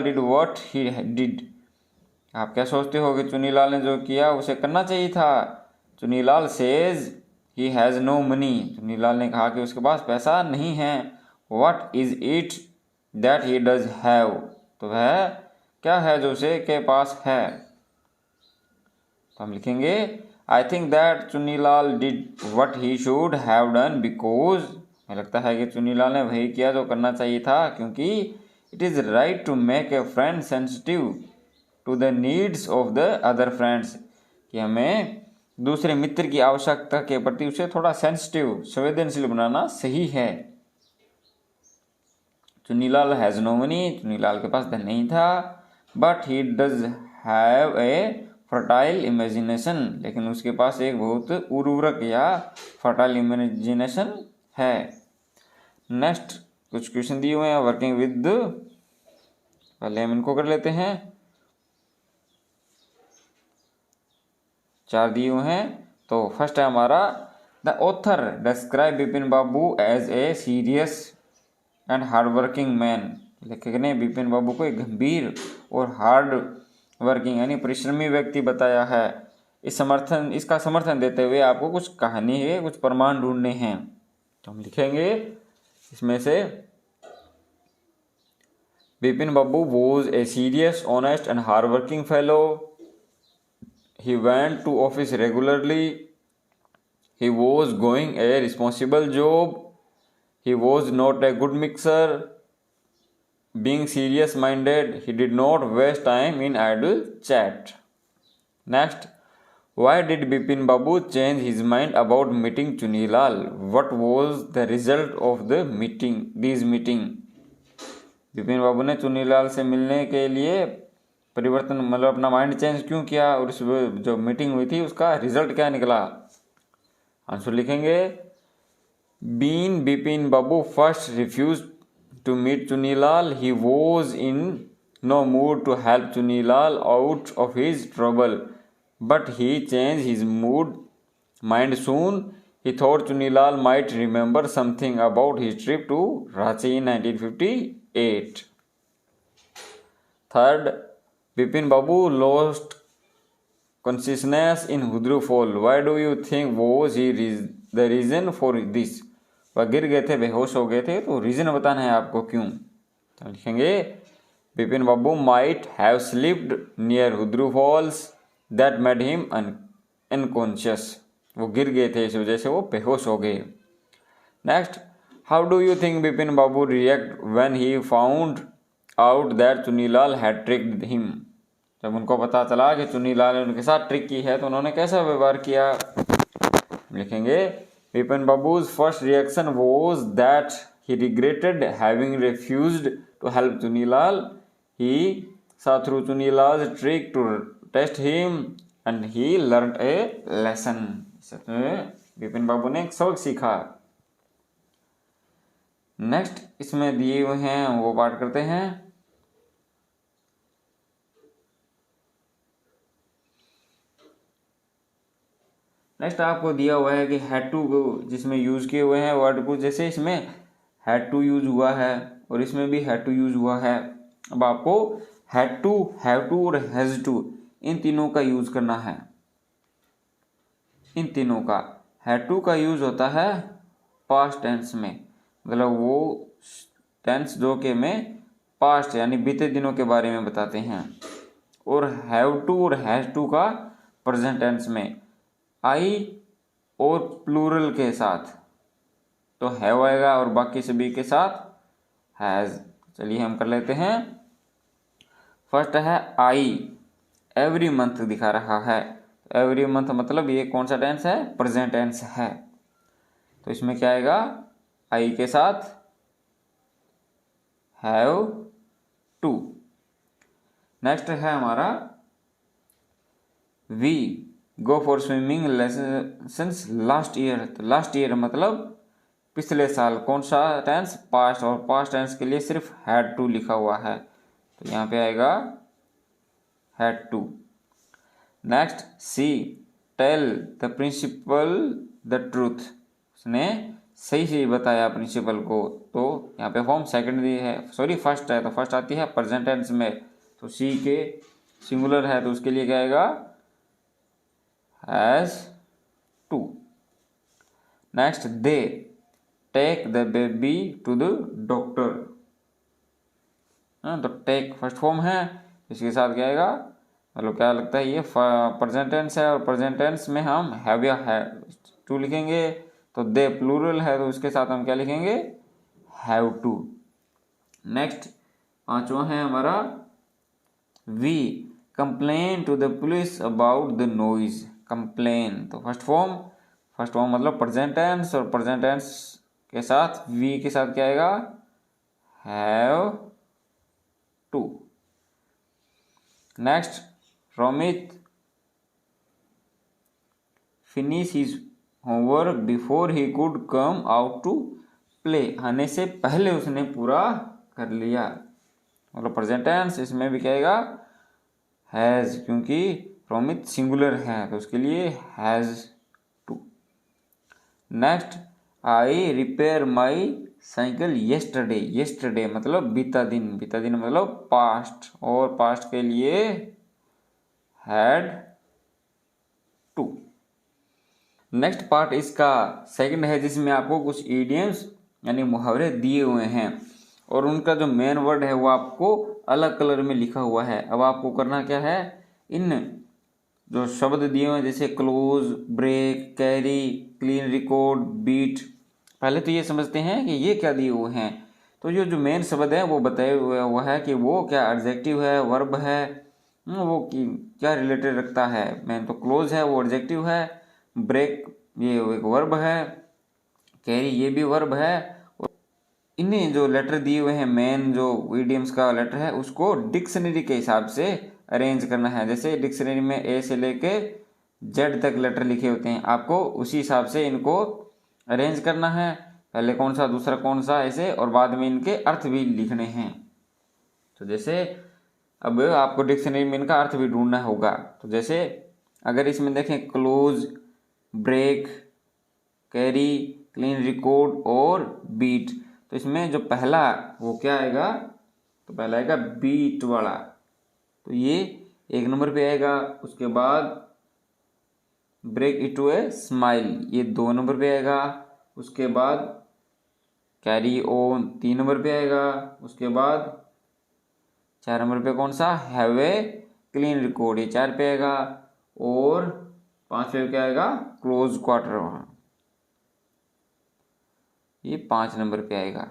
did what he did? आप क्या सोचते हो कि चुनीलाल ने जो किया उसे करना चाहिए था? Chunilal says he has no money. Chunilal ने कहा कि उसके पास पैसा नहीं है। What is it that he does have? तो वह क्या है जो उसे के पास है? तो हम लिखेंगे I think that Chunilal did what he should have done because, मुझे लगता है कि चुनीलाल ने वही किया जो करना चाहिए था, क्योंकि it is right to make a friend sensitive to the needs of the other friends, कि हमें दूसरे मित्र की आवश्यकता के प्रति उसे थोड़ा सेंसिटिव, संवेदनशील बनाना सही है। Chunilal has no money, Chunilal के पास धन नहीं था, but he does have a fertile imagination, लेकिन उसके पास एक बहुत उर्वरक या फर्टाइल इमेजिनेशन है। नेक्स्ट कुछ क्वेश्चन दिए हुए हैं वर्किंग विद, पहले हम इनको कर लेते हैं। 4 दिए हुए हैं। तो फर्स्ट है हमारा, the author describe Bipin Babu as a serious and hard working man. लेखक ने बिपिन बाबू को एक गंभीर और हार्ड वर्किंग यानी परिश्रमी व्यक्ति बताया है। इसका समर्थन देते हुए आपको कुछ कहानी है, कुछ प्रमाण ढूंढने हैं। तो हम लिखेंगे इसमें से, बिपिन बाबू was a serious, honest and hard working fellow. He went to office regularly. He was going a responsible job. He was not a good mixer. Being serious-minded, he did not waste time in idle chat. Next, why did Bipin Babu change his mind about meeting Chunilal? What was the result of the meeting? Bipin Babu ने चुनीलाल से मिलने के लिए परिवर्तन, मतलब अपना mind change क्यों किया, और इस जो मीटिंग हुई थी उसका रिजल्ट क्या निकला? आंसर लिखेंगे, been Bipin Babu first refuse to meet Chunilal, he was in no mood to help Chunilal out of his trouble, but he change his mind soon. He thought Chunilal might remember something about his trip to Ranchi in 1958. Third, Bipin Babu lost consciousness in Hudru Fall. Why do you think was he the reason for this? वह गिर गए थे, बेहोश हो गए थे, तो reason बताना है आपको क्यों. तो लिखेंगे, बिपिन बाबू might have slipped near Hudru Falls that made him unconscious. वो गिर गए थे, इस वजह से वो बेहोश हो गए. Next, how do you think Bipin Babu react when he found out that Chunilal had tricked him? जब उनको पता चला कि चुनीलाल ने उनके साथ ट्रिक की है तो उन्होंने कैसा व्यवहार किया? लिखेंगे, Bipin Babu's first reaction was that he regretted having refused to help Chunilal. He saw through Chunilal's trick to test him and he learned a lesson. Bipin Babu ने एक सबक सीखा. नेक्स्ट इसमें दिए हुए हैं वो पाठ करते हैं. नेक्स्ट आपको दिया हुआ है कि हैड टू जिसमें यूज़ किए हुए हैं वर्ड को, जैसे इसमें हैड टू यूज हुआ है और इसमें भी हैड टू यूज हुआ है। अब आपको हैड टू, हैव टू और हैज़ टू इन तीनों का यूज करना है। इन तीनों का हैड टू का यूज होता है पास्ट टेंस में, मतलब वो टेंस जो कि में पास्ट यानी बीते दिनों के बारे में बताते हैं। और हैव टू और हैज टू का प्रेजेंट टेंस में आई और प्लूरल के साथ, तो हैव आएगा और बाकी सभी के साथ हैज। चलिए हम कर लेते हैं। फर्स्ट है आई, एवरी मंथ दिखा रहा है। एवरी मंथ मतलब ये कौन सा टेंस है? प्रेजेंट टेंस है। तो इसमें क्या आएगा? आई के साथ हैव टू। नेक्स्ट है हमारा we go for swimming lessons last year. तो लास्ट ईयर मतलब पिछले साल। कौन सा टेंस? पास्ट। और पास्ट टेंस के लिए सिर्फ हैड टू लिखा हुआ है, तो यहाँ पे आएगा had to. Next she tell the principal the truth. उसने सही से बताया प्रिंसिपल को, तो यहाँ पे फॉर्म सेकंड है, सॉरी फर्स्ट है, तो फर्स्ट आती है प्रेजेंट टेंस में। तो सी के सिंगुलर है तो उसके लिए क्या आएगा? Has to. Next they take the baby to the doctor. तो टेक फर्स्ट फॉर्म है, इसके साथ क्या आएगा? मतलब क्या लगता है ये प्रेजेंट टेंस है और प्रेजेंट टेंस में हम हैव या हैव टू लिखेंगे। तो दे प्लूरल है तो उसके साथ हम क्या लिखेंगे? Have to. नेक्स्ट पांचवा है हमारा we complain to the police about the noise. Complain तो फर्स्ट फॉर्म मतलब प्रेजेंट टेंस, और प्रेजेंट टेंस के साथ वी के साथ क्या आएगा? Have to. Next Romit finish his homework before he could come out to play. आने से पहले उसने पूरा कर लिया, मतलब प्रेजेंट टेंस। इसमें भी क्या आएगा? हैज, क्योंकि रोमित सिंगुलर है तो उसके लिए has to. Next I repair my cycle yesterday. Yesterday मतलब बीता दिन, बीता दिन मतलब पास्ट, और पास्ट के लिए हैड टू। नेक्स्ट पार्ट इसका सेकंड है, जिसमें आपको कुछ इडियम्स यानी मुहावरे दिए हुए हैं और उनका जो मेन वर्ड है वो आपको अलग कलर में लिखा हुआ है। अब आपको करना क्या है? इन जो शब्द दिए हुए हैं जैसे close, break, carry, clean, record, beat, पहले तो ये समझते हैं कि ये क्या दिए हुए हैं। तो ये जो मेन शब्द है वो बताए हुआ है कि वो क्या एडजेक्टिव है, वर्ब है, वो क्या रिलेटेड रखता है। मेन तो क्लोज है वो एडजेक्टिव है, ब्रेक ये एक वर्ब है, कैरी ये भी वर्ब है। और इन्हें जो लेटर दिए हुए हैं मेन जो इडियम्स का लेटर है उसको डिक्शनरी के हिसाब से अरेंज करना है। जैसे डिक्शनरी में ए से लेके जेड तक लेटर लिखे होते हैं, आपको उसी हिसाब से इनको अरेंज करना है। पहले कौन सा, दूसरा कौन सा, ऐसे, और बाद में इनके अर्थ भी लिखने हैं। तो जैसे अब आपको डिक्शनरी में इनका अर्थ भी ढूंढना होगा। तो जैसे अगर इसमें देखें close, break, carry, clean, record और बीट, तो इसमें जो पहला वो क्या आएगा? तो पहला आएगा बीट वाला, तो ये 1 नंबर पे आएगा। उसके बाद ब्रेक इट ए स्माइल, ये 2 नंबर पे आएगा। उसके बाद कैरी ऑन 3 नंबर पे आएगा। उसके बाद 4 नंबर पे कौन सा? हैव ए क्लीन रिकॉर्ड, ये 4 पे आएगा। और 5 पे क्या आएगा? क्लोज क्वार्टर, ये 5 नंबर पे आएगा।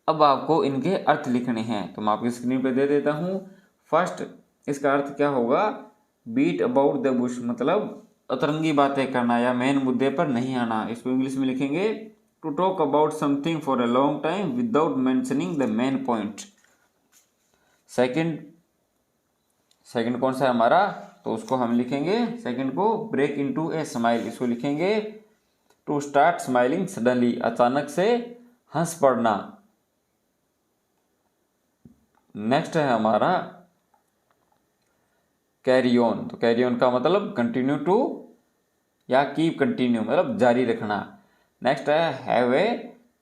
अब आपको इनके अर्थ लिखने हैं, तो मैं आपकी स्क्रीन पे दे देता हूँ। फर्स्ट इसका अर्थ क्या होगा? बीट अबाउट द बुश, मतलब अतरंगी बातें करना या मेन मुद्दे पर नहीं आना। इसको इंग्लिश में लिखेंगे to talk about something for a long time without mentioning the main point. Second कौन सा है हमारा? तो उसको हम लिखेंगे सेकंड को ब्रेक इनटू ए स्माइल, इसको लिखेंगे टू स्टार्ट स्माइलिंग सडनली, अचानक से हंस पड़ना। नेक्स्ट है हमारा कैरी ऑन, तो कैरी ऑन का मतलब कंटिन्यू टू या कीप कंटिन्यू मतलब जारी रखना। नेक्स्ट है हैव ए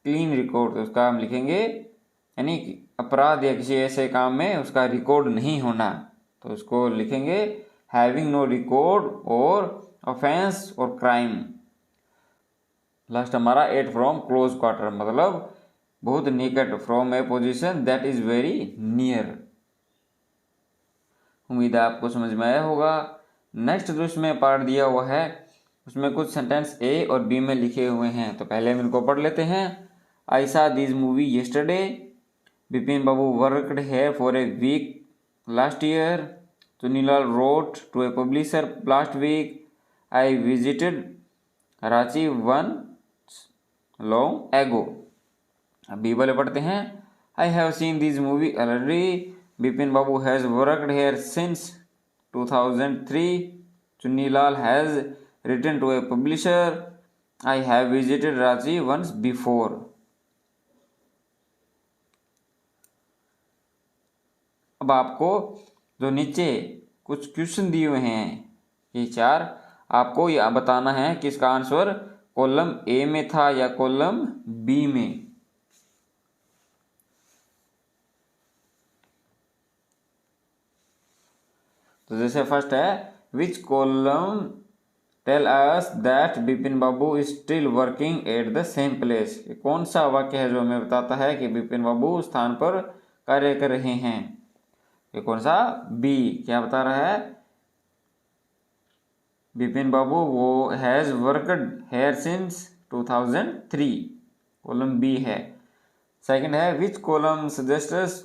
क्लीन रिकॉर्ड, तो उसका हम लिखेंगे यानी अपराध या किसी ऐसे काम में उसका रिकॉर्ड नहीं होना, तो उसको लिखेंगे हैविंग नो रिकॉर्ड और ऑफेंस और क्राइम। लास्ट हमारा एट फ्रॉम क्लोज क्वार्टर मतलब बहुत निकट, from A position that is very near. उम्मीद है आपको समझ में आया होगा। नेक्स्ट जो इसमें पार्ट दिया हुआ है उसमें कुछ सेंटेंस ए और बी में लिखे हुए हैं, तो पहले हम इनको पढ़ लेते हैं। I saw this movie yesterday, Bipin Babu worked here for a week last year, Chunilal wrote to a publisher last week, I visited Ranchi one long ago. अब बी वाले पढ़ते हैं। I have seen this movie already, Bipin Babu has worked here since 2003, Chunnilal has written to a publisher, I have visited Ranchi once before। अब आपको जो नीचे कुछ question दिए हुए हैं ये 4, आपको यह बताना है कि इसका आंसर कॉलम ए में था या कॉलम बी में। तो जैसे फर्स्ट है which column tell us that Bipin Babu is still working at the same place, कौन सा वाक्य है जो हमें बताता है कि बिपिन बाबू उस स्थान पर कार्य कर रहे हैं। ये कौन सा, बी। क्या बता रहा है, बिपिन बाबू वो has worked here since 2003, column B है। सेकंड है which column suggests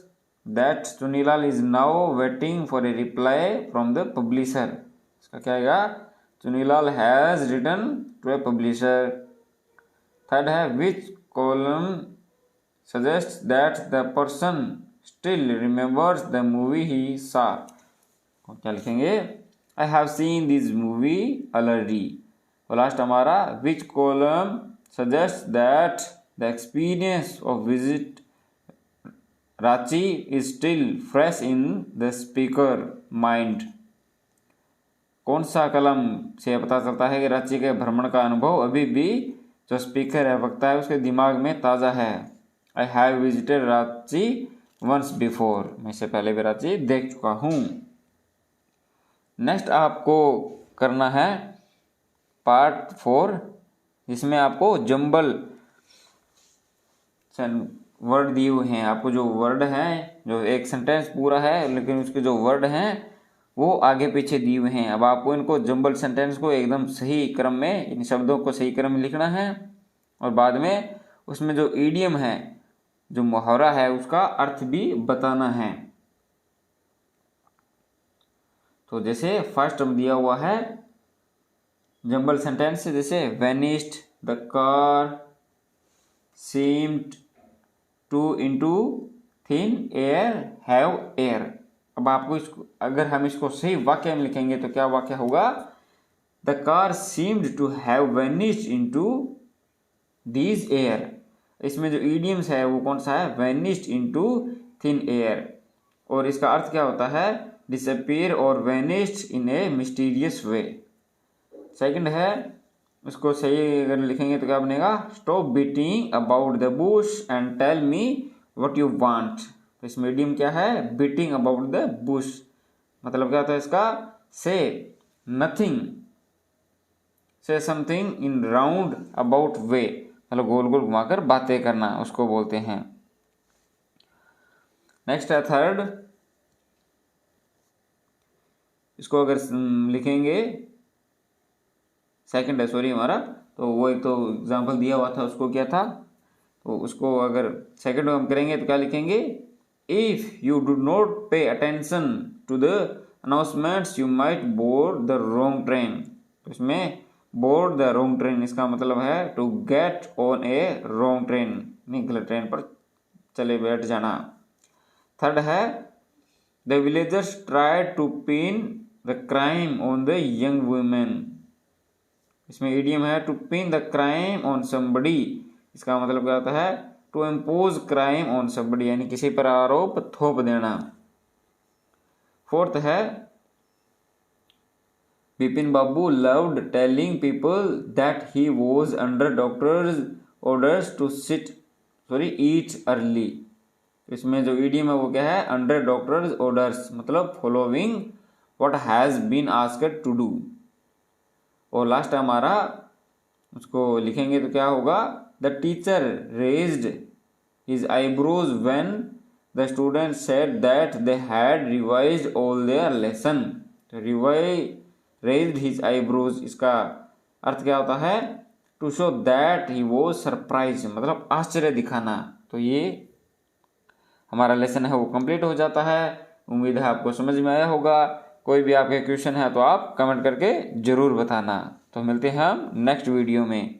that Chunilal is now waiting for a reply from the publisher, इसका क्या आएगा, Chunilal has written to a publisher. Third है which column suggest that the person still remembers the movie he saw, क्या लिखेंगे, I have seen this movie already. और last हमारा which column suggest that the experience of visit Ranchi is still fresh in the speaker mind, कौन सा कलम से पता चलता है कि रांची के भ्रमण का अनुभव अभी भी जो स्पीकर है वक्ता है उसके दिमाग में ताज़ा है। I have visited Ranchi once before, मैं इससे पहले भी रांची देख चुका हूँ। नेक्स्ट आपको करना है पार्ट 4, जिसमें आपको जंबल वर्ड दिए हुए हैं। आपको जो वर्ड हैं, जो एक सेंटेंस पूरा है लेकिन उसके जो वर्ड हैं वो आगे पीछे दिए हुए हैं। अब आपको इनको जंबल सेंटेंस को एकदम सही क्रम में, इन शब्दों को सही क्रम में लिखना है और बाद में उसमें जो ईडियम है, जो मुहावरा है, उसका अर्थ भी बताना है। तो जैसे फर्स्ट दिया हुआ है जंबल सेंटेंस, जैसे vanished the car seemed to into thin air have air. अब आपको इसको, अगर हम इसको सही वाक्य में लिखेंगे तो क्या वाक्य होगा, the car seemed to have vanished into these air. इसमें जो ईडियम्स है वो कौन सा है, वेनिस्ड इनटू थिन एयर, और इसका अर्थ क्या होता है, डिसअपीयर और vanished in a mysterious way. Second है, उसको सही अगर लिखेंगे तो क्या बनेगा, stop beating about the bush and tell me what you want. तो इस मीडियम क्या है, बीटिंग अबाउट द बुश, मतलब क्या होता है इसका, से नथिंग, से something in round about way, मतलब गोल गोल घुमाकर बातें करना, उसको बोलते हैं। नेक्स्ट है थर्ड, इसको अगर लिखेंगे, सेकंड है सॉरी हमारा, तो वो एक तो एग्जांपल दिया हुआ था उसको क्या था, तो उसको अगर सेकंड हम करेंगे तो क्या लिखेंगे, if you do not pay attention to the announcements you might board the wrong train. तो इसमें बोर्ड द रॉन्ग ट्रेन इसका मतलब है to get on a wrong train, नहीं गलत ट्रेन पर चले बैठ जाना। थर्ड है the villagers tried to pin the crime on the young women. इसमें ईडियम है to pin the crime on somebody, इसका मतलब क्या होता है, to impose crime on somebody, यानी किसी पर आरोप थोप देना। फोर्थ है Bipin Babu loved telling people that he was under doctor's orders to eat early. इसमें जो idiom है वो क्या है? Under doctor's orders, मतलब following what has been asked to do. और लास्ट हमारा उसको लिखेंगे तो क्या होगा? The teacher raised his eyebrows when the students said that they had revised all their lesson. तो raised his eyebrows, इसका अर्थ क्या होता है? To show that he was surprise, मतलब आश्चर्य दिखाना। तो ये हमारा लेसन है वो कंप्लीट हो जाता है। उम्मीद है आपको समझ में आया होगा। कोई भी आपके क्वेश्चन है तो आप कमेंट करके ज़रूर बताना। तो मिलते हैं हम नेक्स्ट वीडियो में।